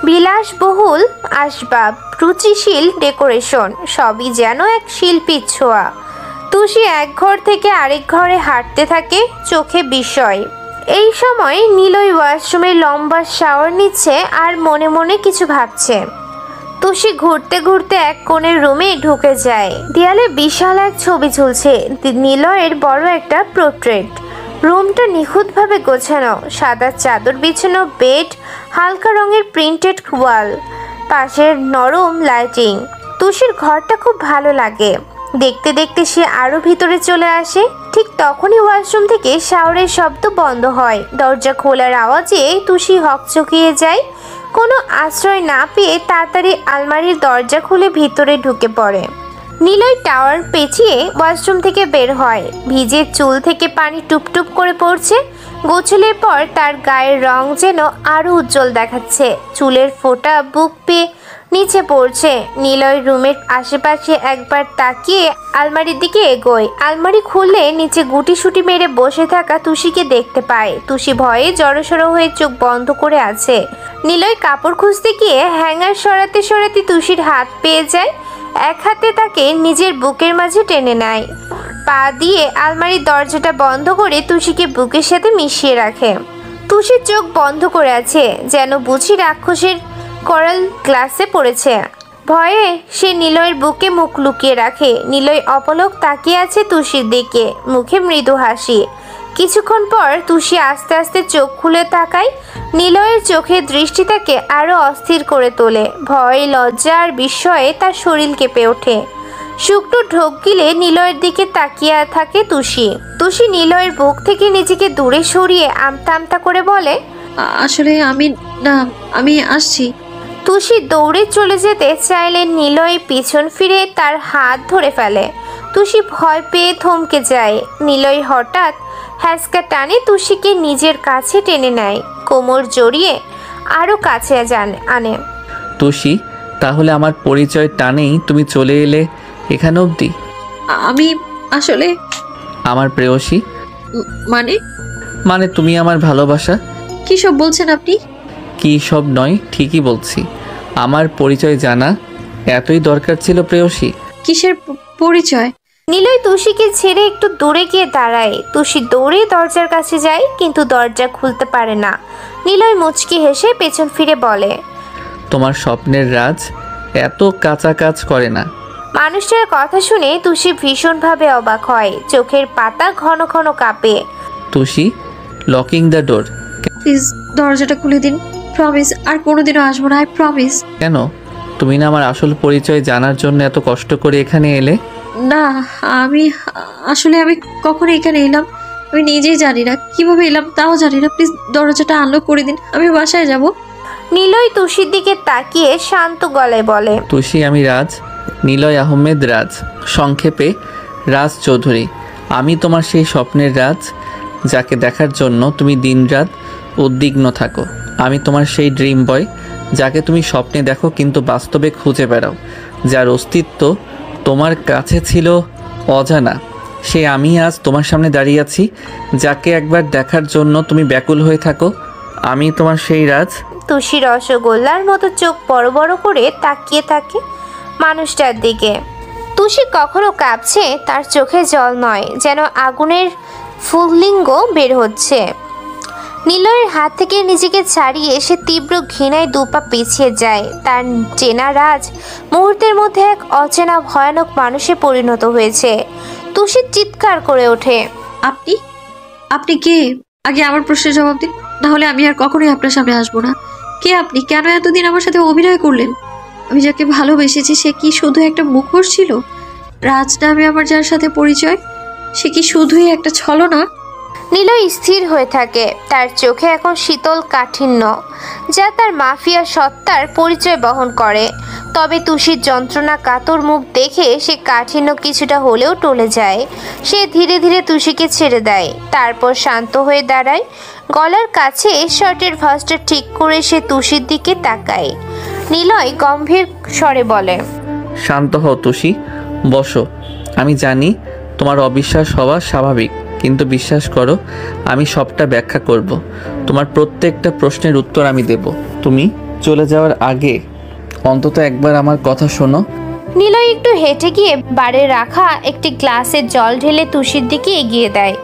বিলাসবহুল আসবাব, রুচিশীল ডেকোরেশন, সবই যেন এক শিল্পীর ছোঁয়া। তুষি এক ঘর থেকে আরেক ঘরে হাঁটতে থাকে, চোখে বিস্ময়। এই সময় নিলয় ওয়াশরুমে লম্বা শাওয়ার নিচ্ছে আর মনে মনে কিছু ভাবছে। তুষি ঘুরতে ঘুরতে এক কোণের রুমে ঢুকে যায়। দেয়ালে বিশাল এক ছবি ঝুলছে, নিলয়ের বড় একটা পোর্ট্রেট। রুমটা নিখুঁতভাবে গোছানো, সাদা চাদর বিছানো বেড, হালকা রঙের প্রিন্টেড ওয়াল, পাশের নরম লাইটিং। তুষির ঘরটা খুব ভালো লাগে। দেখতে দেখতে সে আরো ভিতরে চলে আসে। ঠিক তখনই ওয়াশরুম থেকে শাওয়ারের শব্দ বন্ধ হয়। দরজা খোলার আওয়াজে তুষি হকচকিয়ে যায়। কোনো আশ্রয় না পেয়ে তাড়াতাড়ি আলমারির দরজা খুলে ভিতরে ঢুকে পড়ে। নিলয় টাওয়ার পেঁচিয়ে ওয়াশরুম থেকে বের হয়। ভিজে চুল থেকে পানি টুপটুপ করে পড়ছে। গোছলের পর তার গায়ের রং যেন আরো উজ্জ্বল দেখাচ্ছে। চুলের ফোঁটা বুক পেয়ে নিচে পড়ছে। নিলয় রুমের আশেপাশে একবার তাকিয়ে আলমারির দিকে এগোয়। আলমারি খুললে নিচে গুটিসুটি মেরে বসে থাকা তুষিকে দেখতে পায়। তুষি ভয়ে জড়সড় হয়ে চোখ বন্ধ করে আছে। নিলয় কাপড় খুঁজতে গিয়ে হ্যাঙ্গার সরাতে সরাতে তুষির হাত পেয়ে যায়। এক হাতে তাকে নিজের বুকের মাঝে টেনে নেয়। পা দিয়ে আলমারির দরজাটা বন্ধ করে তুষিকে বুকের সাথে মিশিয়ে রাখে। তুষির চোখ বন্ধ করে আছে, যেন বুঝি রাক্ষসের করাল গ্লাসে পড়েছে। ভয়ে সে নিলয়ের বুকে মুখ লুকিয়ে রাখে। নিলয় অপলক তাকিয়ে আছে তুষির দিকে, মুখে মৃদু হাসি। কিছুক্ষণ পর তুষি আস্তে আস্তে চোখ খুলে তাকায়। নিলয়ের চোখের দৃষ্টি তাকে আরো অস্থির করে তোলে। ভয়, লজ্জা আর বিস্ময়ে তার শরীর কেঁপে ওঠে। শুকনো ঢোক গিলে নিলয়ের দিকে তাকিয়ে থাকে তুষি। তুষি নিলয়ের বুক থেকে নিজেকে দূরে সরিয়ে আমতা আমতা করে বলে, আসলে আমি আসছি। তুষি দৌড়ে চলে যেতে চাইলে নিলয় পিছন ফিরে তার হাত ধরে ফেলে। তুষি ভয় পেয়ে থমকে যায়। নিলয় হঠাৎ হ্যাঁচকা টানে তুষিকে নিজের কাছে টেনে নেয়, কোমর জড়িয়ে আরো কাছে আনে। তুষি, তাহলে আমার পরিচয় টানেই তুমি চলে এলে এখানে অবধি? আমি আসলে আমার প্রেয়সী মানে তুমি আমার ভালোবাসা। কি সব বলছেন আপনি? কি সব নয়, ঠিকই বলছি। আমার পরিচয় জানা এতই দরকার ছিল প্রেয়সী। কিসের পরিচয়? নিলয় তুষিকে ছেড়ে একটু দূরে গিয়ে দাঁড়ায়। তুষি দৌড়ে দরজার কাছে যায়, কিন্তু দরজা খুলতে পারে না। নিলয় মুচকি হেসে পেছন ফিরে বলে, তোমার স্বপ্নের রাজ এত কাঁচা কাজ করে না। মানুষটার কথা শুনে তুষি ভীষণভাবে অবাক হয়। চোখের পাতা ঘন ঘন কাঁপে। Tushi, locking the door. Please দরজাটা খুলে দিন, প্রমিস আর কোনোদিনও আসবো না, আই প্রমিস। কেন? তুমি না আমার আসল পরিচয় জানার জন্য এত কষ্ট করে এখানে এলে? না, আমি কখন এখানে এলাম আমি নিজেই জানি না, কিভাবে এলাম তাও জানি না। প্লিজ দরজাটা আনলক করে দিন, আমি বাসায় যাব। নিলয় তুষির দিকে তাকিয়ে শান্ত গলায় বলে, তুষি, আমি রাজ, নিলয় আহমেদ রাজ, সংক্ষেপে রাজ চৌধুরী। আমি তোমার সেই স্বপ্নের রাজ, যাকে দেখার জন্য তুমি দিনরাত উদ্বিগ্ন থাকো। আমি তোমার সেই ড্রিম বয়, যাকে তুমি স্বপ্নে দেখো কিন্তু বাস্তবে খুঁজে বেড়াও, যার অস্তিত্ব তোমার কাছে ছিল অজানা। সে আমি আজ তোমার সামনে দাঁড়িয়ে আছি, যাকে একবার দেখার জন্য তুমি ব্যাকুল হয়ে থাকো। আমি তোমার সেই রাজ। তুষি রসগোল্লার মতো চোখ বড় বড় করে তাকিয়ে থাকে মানুষটার দিকে। তুষি কখনো কাঁপছে, তার চোখে জল নয়, যেন আগুনের ফুললিঙ্গ বের হচ্ছে। নিলয়ের হাত থেকে নিজেকে ছাড়িয়ে সে তীব্র ঘৃণায় দুপা পিছিয়ে যায়। তার চেনা রাজ মুহূর্তের মধ্যে এক অচেনা ভয়ানক মানুষে পরিণত হয়েছে। তুষি চিৎকার করে ওঠে, আপনি কে? আগে আমার প্রশ্নের জবাব দিন, নাহলে আমি আর কখনোই আপনার সামনে আসবো না। কে আপনি? কেন এতদিন আমার সাথে অভিনয় করলেন? আমি যাকে ভালোবেসেছি সে কি শুধু একটা মুখোশ ছিল? রাজ নামে আমার যার সাথে পরিচয়, সে কি শুধুই একটা ছলনা? নিলয় স্থির হয়ে থাকে। তার চোখে এখন শীতল কাঠিন্য, যা তার মাফিয়া সত্তার পরিচয় বহন করে। তবে তুষির যন্ত্রণা কাতর মুখ দেখে সে কাঠিন্য কিছুটা হলেও টলে যায়। সে ধীরে ধীরে তুষিকে ছেড়ে দেয়, তারপর শান্ত হয়ে দাঁড়ায়। গলার কাছে শার্টের ভাঁজটা ঠিক করে সে তুষির দিকে তাকায়। নিলয় গম্ভীর স্বরে বলে, শান্ত হও তুষি, বসো। আমি জানি তোমার অবিশ্বাস হওয়া স্বাভাবিক, কিন্তু বিশ্বাস করো, আমি সবটা ব্যাখ্যা করব। তোমার প্রত্যেকটা প্রশ্নের উত্তর আমি দেব। তুমি চলে যাওয়ার আগে অন্তত একবার আমার কথা শোনো। নিলয় একটু হেঁটে গিয়ে বারে রাখা একটি গ্লাসে জল ঢেলে তুষির দিকে এগিয়ে দেয়।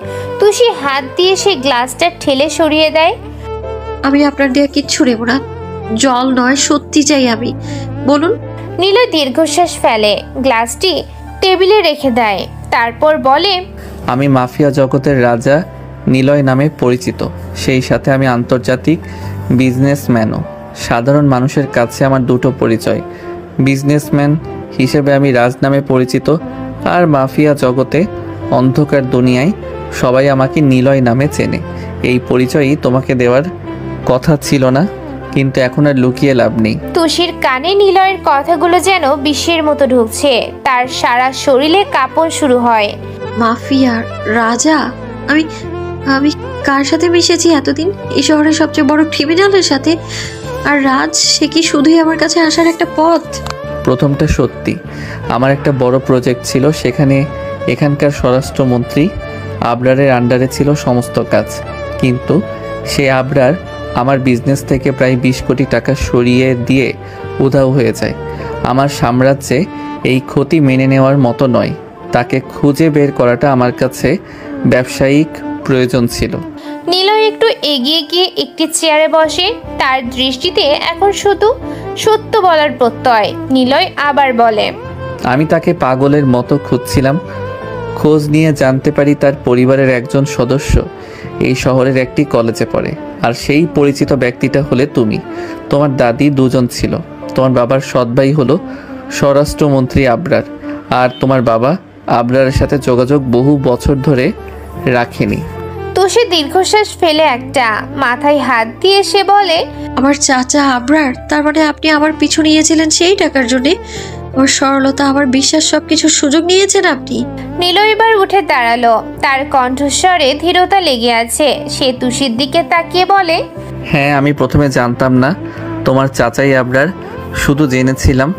তুষি হাত দিয়ে সেই গ্লাসটা ঠেলে সরিয়ে দেয়। আমি আপনার দেয়া কিচ্ছু নেব না, জল নয়, সত্যি চাই আমি, বলুন। নিলয় দীর্ঘশ্বাস ফেলে, গ্লাসটি টেবিলে রেখে দেয়, তারপর বলে, আমি মাফিয়া জগতের রাজা নিলয় নামে পরিচিত, সেই সাথে আমি আন্তর্জাতিক বিজনেসম্যানও। সাধারণ মানুষের কাছে আমার দুটো পরিচয়। বিজনেসম্যান হিসেবে আমি রাজ নামে পরিচিত, আর মাফিয়া জগতে অন্ধকার দুনিয়ায় সবাই আমাকে নিলয় নামে চেনে। এই পরিচয়ই তোমাকে দেওয়ার কথা ছিল না, কিন্তু এখন আর লুকিয়ে লাভ নেই। তুষির কানে নিলয়ের কথাগুলো যেন বিষের মতো ঢুকছে। তার সারা শরীরে কাঁপন শুরু হয়। মাফিয়া রাজা? আমি কার সাথে মিশেছি এতদিন? এই শহরের সবচেয়ে বড় ক্রিমিনালের সাথে। আর রাজ, সে কি শুধুই আমার কাছে আসার একটা পথ? প্রথমটা সত্যি, আমার একটা বড় প্রজেক্ট ছিল, সেখানে এখানকার স্বরাষ্ট্রমন্ত্রী আবরারের আন্ডারে ছিল সমস্ত কাজ। কিন্তু সে আবরার আমার বিজনেস থেকে প্রায় 20 কোটি টাকা সরিয়ে দিয়ে উধাও হয়ে যায়। আমার সাম্রাজ্যে এই ক্ষতি মেনে নেওয়ার মতো নয়। তাকে খুঁজে বের করাটা আমার কাছে ব্যবসায়িক প্রয়োজন ছিল। নিলয় একটু এগিয়ে গিয়ে একটি চেয়ারে বসে। তার দৃষ্টিতে এখন শুধু সত্য বলার প্রত্যয়। নিলয় আবার বলে, আমি তাকে পাগলের মতো খুঁজছিলাম। খোঁজ নিয়ে জানতে পারি তার পরিবারের একজন সদস্য এই শহরের একটি কলেজে পড়ে। আর সেই পরিচিত ব্যক্তিটা হলে তুমি। তোমার দাদি দুজন ছিল। তোমার বাবার সৎ ভাই হলো স্বরাষ্ট্রমন্ত্রী আবরার। আর তোমার বাবা আবরারের সাথে যোগাযোগ বহু বছর ধরে রাখেনি। তুষি দীর্ঘশ্বাস ফেলে একটা মাথায় হাত দিয়ে সে বলে, আমার চাচা আবরার? তার মানে আপনি আমার পিছু নিয়েছিলেন সেই টাকার জন্যে? আমার সরলতা, আমার বিশ্বাস, সবকিছুর সুযোগ নিয়েছেন আপনি। নিলয় এবার উঠে দাঁড়ালো। তার কণ্ঠস্বরে ধীরতা লেগে আছে। সে তুষির দিকে তাকিয়ে বলে, হ্যাঁ, আমি প্রথমে জানতাম না তোমার চাচাই আবরার। শুধু জেনেছিলাম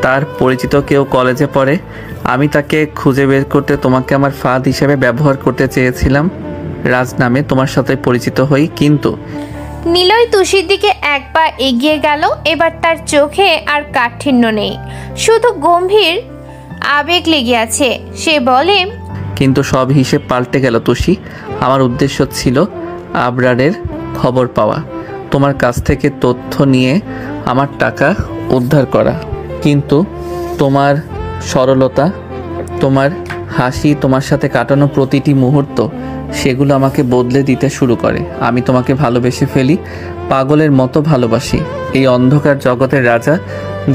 তার পরিচিত কেউ কলেজে পড়ে। আমি তাকে খুঁজে বের করতে তোমাকে আমার ফাঁদ হিসেবে ব্যবহার করতে চেয়েছিলাম। রাজ নামে তোমার সাথে পরিচিত হই। কিন্তু নিলয় তুষির দিকে এক পা এগিয়ে গেল। এবার তার চোখে আর কাঠিন্য নেই, শুধু গম্ভীর আবেগ লেগে আছে। সে বলে, কিন্তু সব হিসেব পাল্টে গেল তুষি। আমার উদ্দেশ্য ছিল আবরারের খবর পাওয়া, তোমার কাছ থেকে তথ্য নিয়ে আমার টাকা উদ্ধার করা। কিন্তু তোমার সরলতা, তোমার হাসি, তোমার সাথে কাটানো প্রতিটি মুহূর্ত, সেগুলো আমাকে বদলে দিতে শুরু করে। আমি তোমাকে ভালোবেসে ফেলি, পাগলের মতো ভালোবাসি। এই অন্ধকার জগতের রাজা,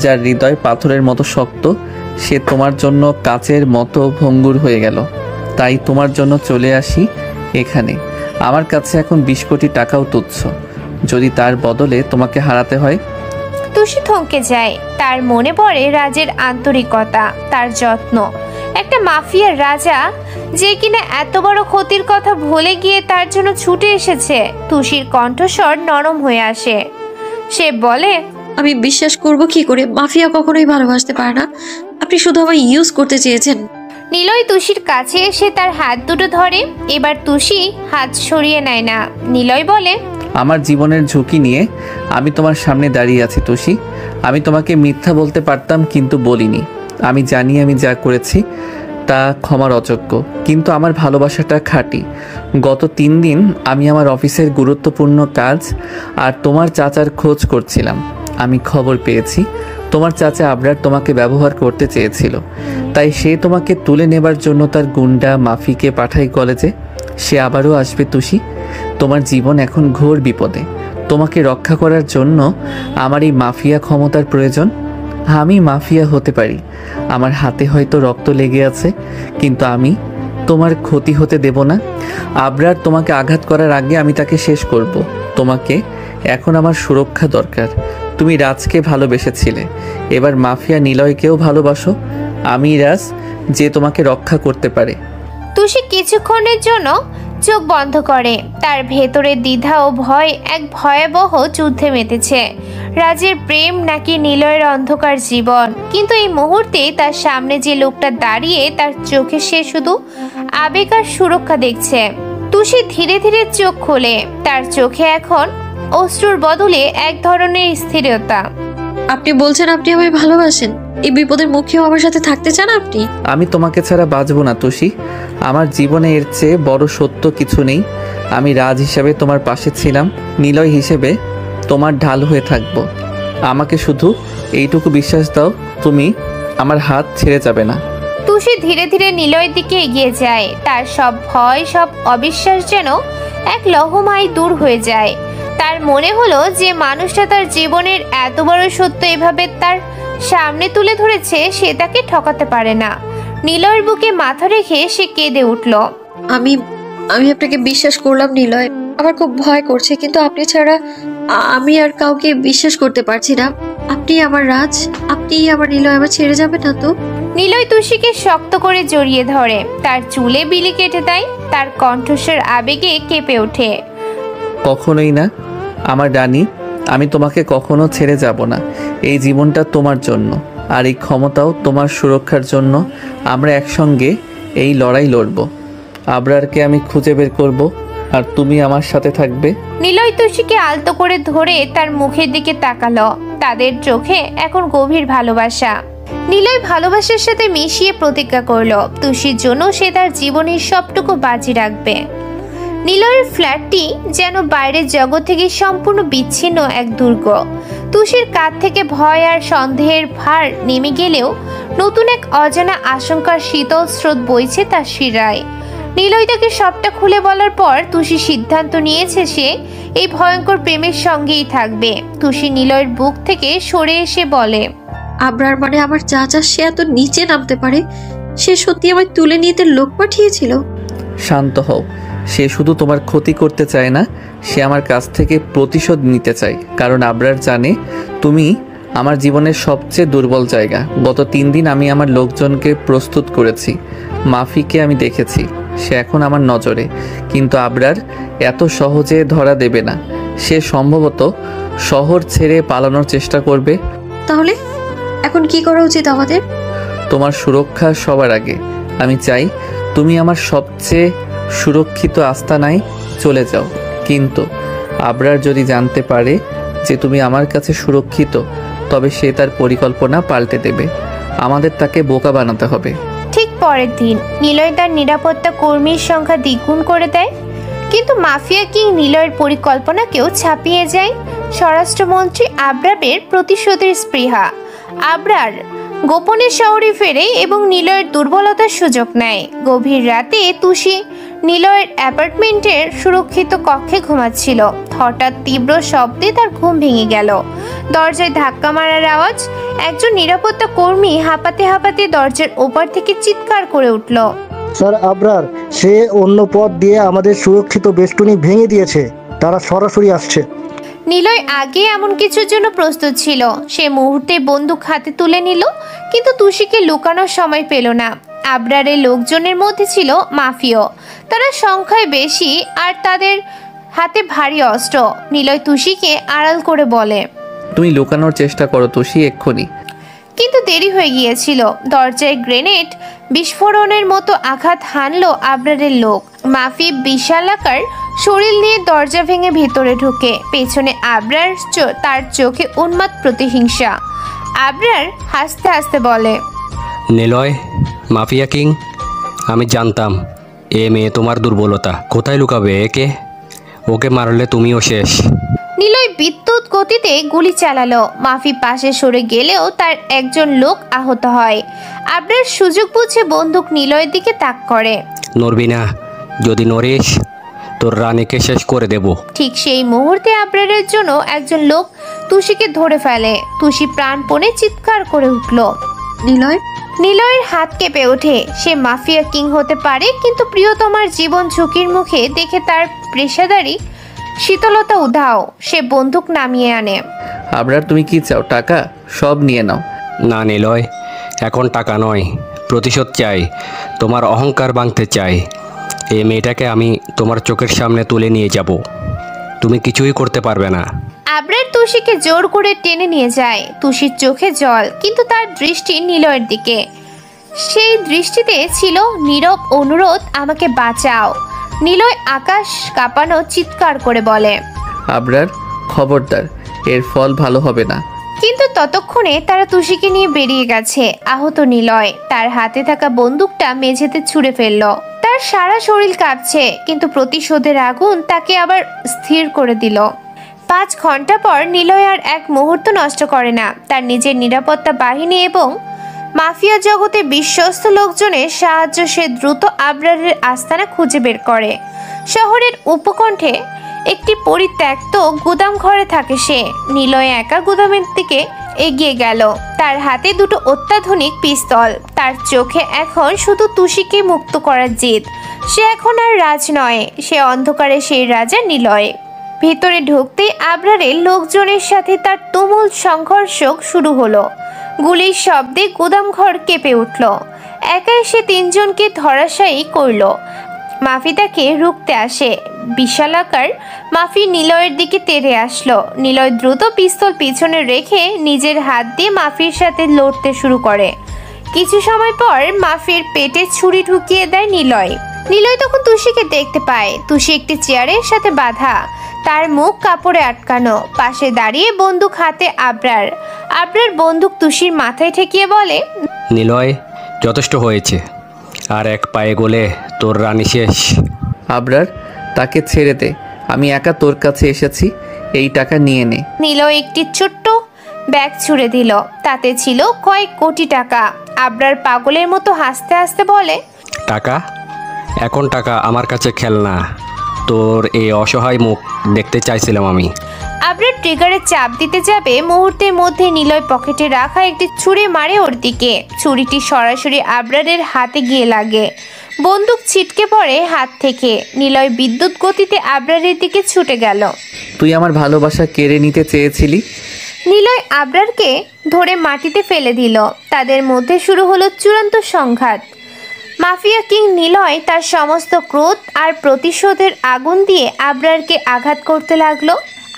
যার হৃদয় পাথরের মতো শক্ত, সে তোমার জন্য কাচের মতো ভঙ্গুর হয়ে গেল। তাই তোমার জন্য চলে আসি এখানে। আমার কাছে এখন 20 কোটি টাকাও তুচ্ছ যদি তার বদলে তোমাকে হারাতে হয়। তুষি থমকে যায়। তার মনে পড়ে রাজের আন্তরিকতা, তার যত্ন। একটা মাফিয়ার রাজা যে কিনা এত বড় ক্ষতির কথা ভুলে গিয়ে তার জন্য ছুটে এসেছে। তুষির কণ্ঠস্বর নরম হয়ে আসে। সে বলে, আমি বিশ্বাস করব কি করে? মাফিয়া কখনোই ভালোবাসতে পারে না। আপনি শুধু আমায় ইউজ করতে চেয়েছেন। নিলয় তুষির কাছে এসে তার হাত দুটো ধরে। এবার তুষি হাত সরিয়ে নেয় না। নিলয় বলে, আমার জীবনের ঝুঁকি নিয়ে আমি তোমার সামনে দাঁড়িয়ে আছি তুষি। আমি তোমাকে মিথ্যা বলতে পারতাম, কিন্তু বলিনি। আমি জানি আমি যা করেছি তা ক্ষমার অযোগ্য, কিন্তু আমার ভালোবাসাটা খাঁটি। গত 3 দিন আমি আমার অফিসের গুরুত্বপূর্ণ কাজ আর তোমার চাচার খোঁজ করছিলাম। আমি খবর পেয়েছি তোমার চাচা আবরার তোমাকে ব্যবহার করতে চেয়েছিল। তাই সে তোমাকে তুলে নেবার জন্য তার গুন্ডা মাফিকে পাঠায় কলেজে। সে আবারও আসবে তুষি। তোমার জীবন এখন ঘোর বিপদে। তোমাকে রক্ষা করার জন্য আমার এই মাফিয়া ক্ষমতার প্রয়োজন। আমি মাফিয়া হতে পারি, আমার হাতে হয়তো রক্ত লেগে আছে, কিন্তু আমি তোমার ক্ষতি হতে দেব না। আবরার তোমাকে আঘাত করার আগে আমি তাকে শেষ করব। তোমাকে এখন আমার সুরক্ষা দরকার। তুমি রাজকে ভালোবেসেছিলে, এবার মাফিয়া নিলয়কেও ভালোবাসো। আমি রাজ, যে তোমাকে রক্ষা করতে পারে। তুষি কিছুক্ষণের জন্য চোখ বন্ধ করে। তার ভেতরে দ্বিধা ও ভয় এক ভয়াবহ যুদ্ধে মেতেছে। রাজের প্রেম নাকি নিলয়ের অন্ধকার জীবন। কিন্তু এই মুহূর্তে তার সামনে যে লোকটা দাঁড়িয়ে, তার চোখে সে শুধু আবেগ আর সুরক্ষা দেখছে। তুষি ধীরে ধীরে চোখ খোলে। তার চোখে এখন অশ্রুর বদলে এক ধরনের স্থিরতা। আপনি বলছেন আপনি আমায় ভালোবাসেন? এই বিপদের মুখেও আমার সাথে থাকতে চান আপনি? আমি তোমাকে ছাড়া বাঁচব না তুষি। আমার জীবনে এর চেয়ে বড় সত্য কিছু নেই। আমি রাজ হিসেবে তোমার পাশে ছিলাম, নিলয় হিসেবে তোমার ঢাল হয়ে থাকবো। আমাকে শুধু এইটুকু বিশ্বাস দাও, তুমি আমার হাত ছেড়ে যাবে না। তুষি ধীরে ধীরে নিলয়ের দিকে এগিয়ে যায়। তার সব ভয়, সব অবিশ্বাস যেন এক লহমায় দূর হয়ে যায়। তার মনে হলো যে মানুষটা তার জীবনের এত বড় সত্য এভাবে তার সামনে তুলে ধরেছে, সে তাকে ঠকাতে পারে না। নিলয়ের বুকে মাথা রেখে সে কেঁদে উঠল। আমি আপনাকে বিশ্বাস করলাম নিলয়। আমার খুব ভয় করছে, কিন্তু আপনি ছাড়া আমি আর কাউকে বিশ্বাস করতে পারছি না। আপনি আমার রাজ, আপনি আমার নিলয়। আমার ছেড়ে যাবে না তো? নিলয় তুষিকে শক্ত করে জড়িয়ে ধরে, তার চুলে বিলি কেটে দেয়। তার কণ্ঠস্বর আবেগে কেঁপে ওঠে। কখনোই না আমার রানী, আমি তোমাকে কখনো ছেড়ে যাব না। এই জীবনটা তোমার জন্য, আর এই ক্ষমতাও তোমার সুরক্ষার জন্য। আমরা একসঙ্গে এই লড়াই লড়ব। আবরারকে আমি খুঁজে বের করব, আর তুমি আমার সাথে থাকবে। নিলয় তুষিকে আলতো করে ধরে তার মুখের দিকে তাকালো। তাদের চোখে এখন গভীর ভালোবাসা। নিলয় ভালোবাসার সাথে মিশিয়ে প্রতিজ্ঞা করলো তুষির জন্য সে তার জীবনের সবটুকু বাজি রাখবে। নিলয়ের ফ্ল্যাটটি যেন বাইরের জগৎ থেকে সম্পূর্ণ বিচ্ছিন্ন এক দুর্গ। তুষির কাঁধ থেকে ভয় আর সন্দেহের ভার নেমে গেলেও নতুন এক অজানা আশঙ্কার শীতল স্রোত বইছে তার শিরায়। নিলয় তাকে সবটা খুলে বলার পর তুষি সিদ্ধান্ত নিয়েছে সে এই ভয়ঙ্কর প্রেমের সঙ্গেই থাকবে। তুষি নিলয়ের বুক থেকে সরে এসে বলে, আবরার মানে আমার চাচা, সে এত নিচে নামতে পারে? সে সত্যি আমায় তুলে নিতে লোক পাঠিয়েছিল? শান্ত হও। সে শুধু তোমার ক্ষতি করতে চায় না, সে আমার কাছ থেকে প্রতিশোধ নিতে চায়। কারণ আবরার জানে তুমি আমার জীবনের সবচেয়ে দুর্বল জায়গা। গত 3 দিন আমি আমার লোকজনকে প্রস্তুত করেছি। মাফিকে আমি দেখেছি, সে এখন আমার নজরে। কিন্তু আবরার এত সহজে ধরা দেবে না। সে সম্ভবত শহর ছেড়ে পালানোর চেষ্টা করবে। তাহলে এখন কি করা উচিত আমাদের? তোমার সুরক্ষা সবার আগে। আমি চাই তুমি আমার সবচেয়ে সুরক্ষিত আস্তানায় চলে যাও। কিন্তু আবরার যদি জানতে পারে যে তুমি আমার কাছে সুরক্ষিত, তবে সে তার পরিকল্পনা পাল্টে দেবে। আমাদের তাকে বোকা বানাতে হবে। ঠিক পরের দিন নিলয় তার নিরাপত্তা কর্মীর সংখ্যা দ্বিগুণ করে দেয়। কিন্তু মাফিয়া কিং নিলয়ের পরিকল্পনাকেও ছাপিয়ে যায়। স্বরাষ্ট্রমন্ত্রী আবরারের প্রতিশোধের স্পৃহা। আবরার গোপনে শহরে ফেরে এবং নিলয়ের দুর্বলতার সুযোগ নেয়। গভীর রাতে তুষি নিলয়ের অ্যাপার্টমেন্টের সুরক্ষিত কক্ষে ঘুমাচ্ছিল। হঠাৎ তীব্র শব্দে তার ঘুম ভেঙে গেল। দরজায় ধাক্কা মারার আওয়াজ। একজন নিরাপত্তা কর্মী হাঁপাতে হাঁপাতে দরজার ওপার থেকে চিৎকার করে উঠল, স্যার আবরার, সে অন্য পথ দিয়ে আমাদের সুরক্ষিত বেষ্টনী ভেঙে দিয়েছে। তারা সরাসরি আসছে। নিলয় আগে এমন কিছুর জন্য প্রস্তুত ছিল। সে মুহূর্তে বন্দুক হাতে তুলে নিল, কিন্তু তুষিকে লুকানোর সময় পেল না। আবরারের লোকজনের মধ্যে ছিল মাফিও। তারা সংখ্যায় বেশি আর তাদের হাতে ভারী অস্ত্র। নিলয় তুষিকে আড়াল করে বলে, তুমি লুকানোর চেষ্টা করো তুষি, এক্ষুনি। কিন্তু দেরি হয়ে গিয়েছিল। দরজায় গ্রেনেড বিস্ফোরণের মতো আঘাত হানলো আবরারের লোক। মাফি বিশালাকার শরীর নিয়ে দরজা ভেঙে ভেতরে ঢুকে। পেছনে আবরার, তার চোখে উন্মাদ প্রতিহিংসা। আবরার হাসতে হাসতে বলে, নিলয়, মাফিয়া কিং, আমি জানতাম এ মেয়ে তোমার দুর্বলতা। কোথায় লুকাবে একে? ওকে মারলে তুমিও শেষ। নিলয় বিদ্যুৎ গতিতে গুলি চালালো। মাফি পাশে সরে গেলেও তার একজন লোক আহত হয়। আবরার সুযোগ বুঝে বন্দুক নিলয়ের দিকে তাক করে। নড়বি না, যদি নড়িস তোর রানীকে শেষ করে দেব। ঠিক সেই মুহূর্তে আবরারের জন্য একজন লোক তুষিকে ধরে ফেলে। তুষি প্রাণপণে চিৎকার করে উঠল, নিলয়! নিলয়ের হাত কেঁপে ওঠে। সে মাফিয়া কিং হতে পারে, কিন্তু প্রিয়তমার জীবন ঝুঁকির মুখে দেখে তার পেশাদারি শীতলতা উধাও। সে বন্দুক নামিয়ে আনে। আবরার, তুমি কি চাও? টাকা? সব নিয়ে নাও। না নিলয়, এখন টাকা নয়, প্রতিশোধ চাই। তোমার অহংকার ভাঙতে চাই। এই মেয়েটাকে আমি তোমার চোখের সামনে তুলে নিয়ে যাব। তুমি কিছুই করতে পারবে না। আবরার তুষিকে জোর করে টেনে নিয়ে যায়। তুষির চোখে জল, কিন্তু তার দৃষ্টি নিলয়ের দিকে। সেই দৃষ্টিতে ছিল নীরব অনুরোধ, আমাকে বাঁচাও। নিলয় আকাশ কাঁপানো চিৎকার করে বলে, আবরার, খবরদার, এর ফল ভালো হবে না। কিন্তু ততক্ষণে তারা তুষিকে নিয়ে বেরিয়ে গেছে। আহত নিলয় তার হাতে থাকা বন্দুকটা মেঝেতে ছুঁড়ে ফেলল। তার সারা শরীর কাঁপছে, কিন্তু প্রতিশোধের আগুন তাকে আবার স্থির করে দিল। 5 ঘন্টা পর নিলয় আর এক মুহূর্ত নষ্ট করে না। তার নিজের নিরাপত্তা বাহিনী এবং মাফিয়া জগতে বিশ্বস্ত লোকজনের সাহায্য সে দ্রুত আবরারের আস্তানা খুঁজে বের করে। শহরের উপকণ্ঠে একটি পরিত্যক্ত গুদাম ঘরে থাকে সে। নিলয় একা গুদামের দিকে এগিয়ে গেল। তার হাতে 2টো অত্যাধুনিক পিস্তল। তার চোখে এখন শুধু তুষিকে মুক্ত করার জেদ। সে এখন আর রাজ নয়, সে অন্ধকারে সেই রাজা নিলয়। ভেতরে ঢুকতেই আবরারের লোকজনের সাথে তার তুমুল সংঘর্ষ শুরু হলো। গুলির শব্দে গুদামঘর কেঁপে উঠল। একা এসে তিনজনকে ধরাশায়ী করল। মাফি তাকে রুখতে আসে। বিশালাকার মাফি নিলয়ের দিকে তেড়ে আসলো। নিলয় দ্রুত পিস্তল পিছনে রেখে নিজের হাত দিয়ে মাফির সাথে লড়তে শুরু করে। কিছু সময় পর মাফির পেটে ছুরি ঢুকিয়ে দেয় নিলয়। নিলয় তখন তুষিকে দেখতে পায়। তুষি একটি চেয়ারের সাথে বাঁধা, তার মুখ কাপড়ে আটকানো। পাশে দাঁড়িয়ে বন্দুক হাতে আবরার। আবরার বন্দুক তুষির মাথায় ঠেকিয়ে বলে, নিলয়, যথেষ্ট হয়েছে। আর এক পায়ে গলে তোর রানী শেষ। আবরার, তাকে ছেড়ে দে। আমি একা তোর কাছে এসেছি, এই টাকা নিয়ে নে। নিলয় একটি ছোট্ট ব্যাগ ছুঁড়ে দিল। তাতে ছিল কয়েক কোটি টাকা। আবরার পাগলের মতো হাসতে হাসতে বলে, টাকা? এখন টাকা আমার কাছে খেলনা। তোর এই অসহায় মুখ দেখতে চাইছিলাম আমি। আবরার ট্রিগারে চাপ দিতে যাবে, মুহূর্তের মধ্যে নিলয় পকেটে রাখা একটি ছুরি মারে ওর দিকে। ছুরিটি সরাসরি আবরারের হাতে গিয়ে লাগে। বন্দুক ছিটকে পড়ে হাত থেকে। নিলয় বিদ্যুৎ গতিতে আবরারের দিকে ছুটে গেল। তুই আমার ভালোবাসা কেড়ে নিতে চেয়েছিলি। নিলয় আবরারকে ধরে মাটিতে ফেলে দিল। তাদের মধ্যে শুরু হলো চূড়ান্ত সংঘাত। মাফিয়া কিং নিলয় তার সমস্ত ক্রোধ আর প্রতিশোধের আগুন দিয়ে আবরারকে আঘাত করতে লাগলো।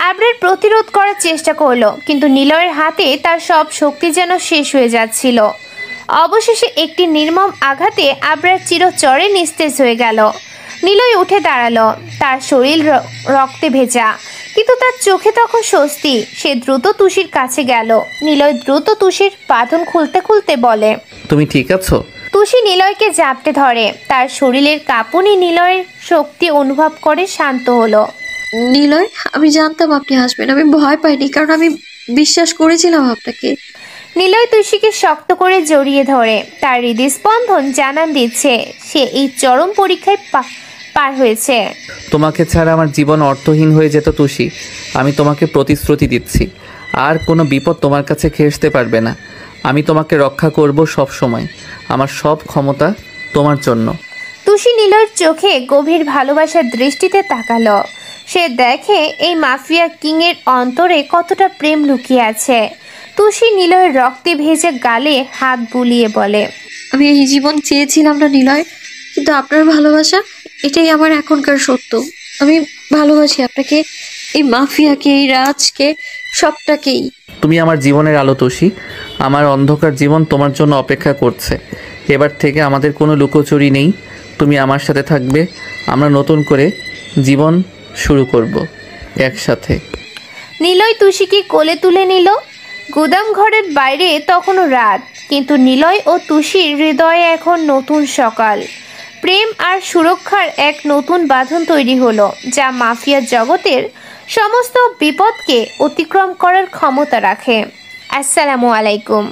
আবরার প্রতিরোধ করার চেষ্টা করলো, কিন্তু নিলয়ের হাতে তার সব শক্তি যেন শেষ হয়ে যাচ্ছিল। অবশেষে একটি নির্মম আঘাতে আবরার চিরচরে নিস্তেজ হয়ে গেল। নিলয় উঠে দাঁড়ালো। তার শরীর রক্তে ভেজা, কিন্তু তার চোখে তখন স্বস্তি। সে দ্রুত তুষির কাছে গেল। নিলয় দ্রুত তুষির বাঁধন খুলতে খুলতে বলে, তুমি ঠিক আছো? তুষি নিলয়কে জাপটে ধরে। তার শরীরের কাঁপুনি নিলয়ের শক্তি অনুভব করে শান্ত হলো। নিলয়, আমি জানতাম আপনি আসবেন। আমি ভয় পাইনি, কারণ আমি বিশ্বাস করেছিলাম আপনাকে। নিলয় তুষিকে শক্ত করে জড়িয়ে ধরে। তার হৃদস্পন্দন জানান দিচ্ছে সে এই চরম পরীক্ষায় পার হয়েছে। তোমাকে ছাড়া আমার জীবন অর্থহীন হয়ে যেত তুষি। আমি তোমাকে প্রতিশ্রুতি দিচ্ছি, আর কোনো বিপদ তোমার কাছে ঘেঁষতে পারবে না। আমি তোমাকে রক্ষা করব সব সময়। আমার সব ক্ষমতা তোমার জন্য। তুষি নিলয়ের চোখে গভীর ভালোবাসার দৃষ্টিতে তাকালো। সে দেখে এই মাফিয়া কিংয়ের অন্তরে কতটা প্রেম লুকিয়ে আছে। তুষি নিলয়ের রক্তে ভেজে গালে হাত বুলিয়ে বলে, আমি এই জীবন চেয়েছিলাম না নিলয়, কিন্তু আপনার ভালোবাসা, এটাই আমার এখনকার সত্য। আমি ভালোবাসি আপনাকে, এই মাফিয়াকে, এই রাজকে, সবটাকেই। তুমি আমার জীবনের আলো তুষি। আমার অন্ধকার জীবন তোমার জন্য অপেক্ষা করছে। এবার থেকে আমাদের কোনো লুকোচুরি নেই। তুমি আমার সাথে থাকবে। আমরা নতুন করে জীবন শুরু করব একসাথে। নিলয় তুষিকে কোলে তুলে নিল। গুদাম ঘরের বাইরে তখনও রাত, কিন্তু নিলয় ও তুষির হৃদয়ে এখন নতুন সকাল। প্রেম আর সুরক্ষার এক নতুন বাঁধন তৈরি হলো, যা মাফিয়া জগতের সমস্ত বিপদকে অতিক্রম করার ক্ষমতা রাখে। আসসালামু আলাইকুম।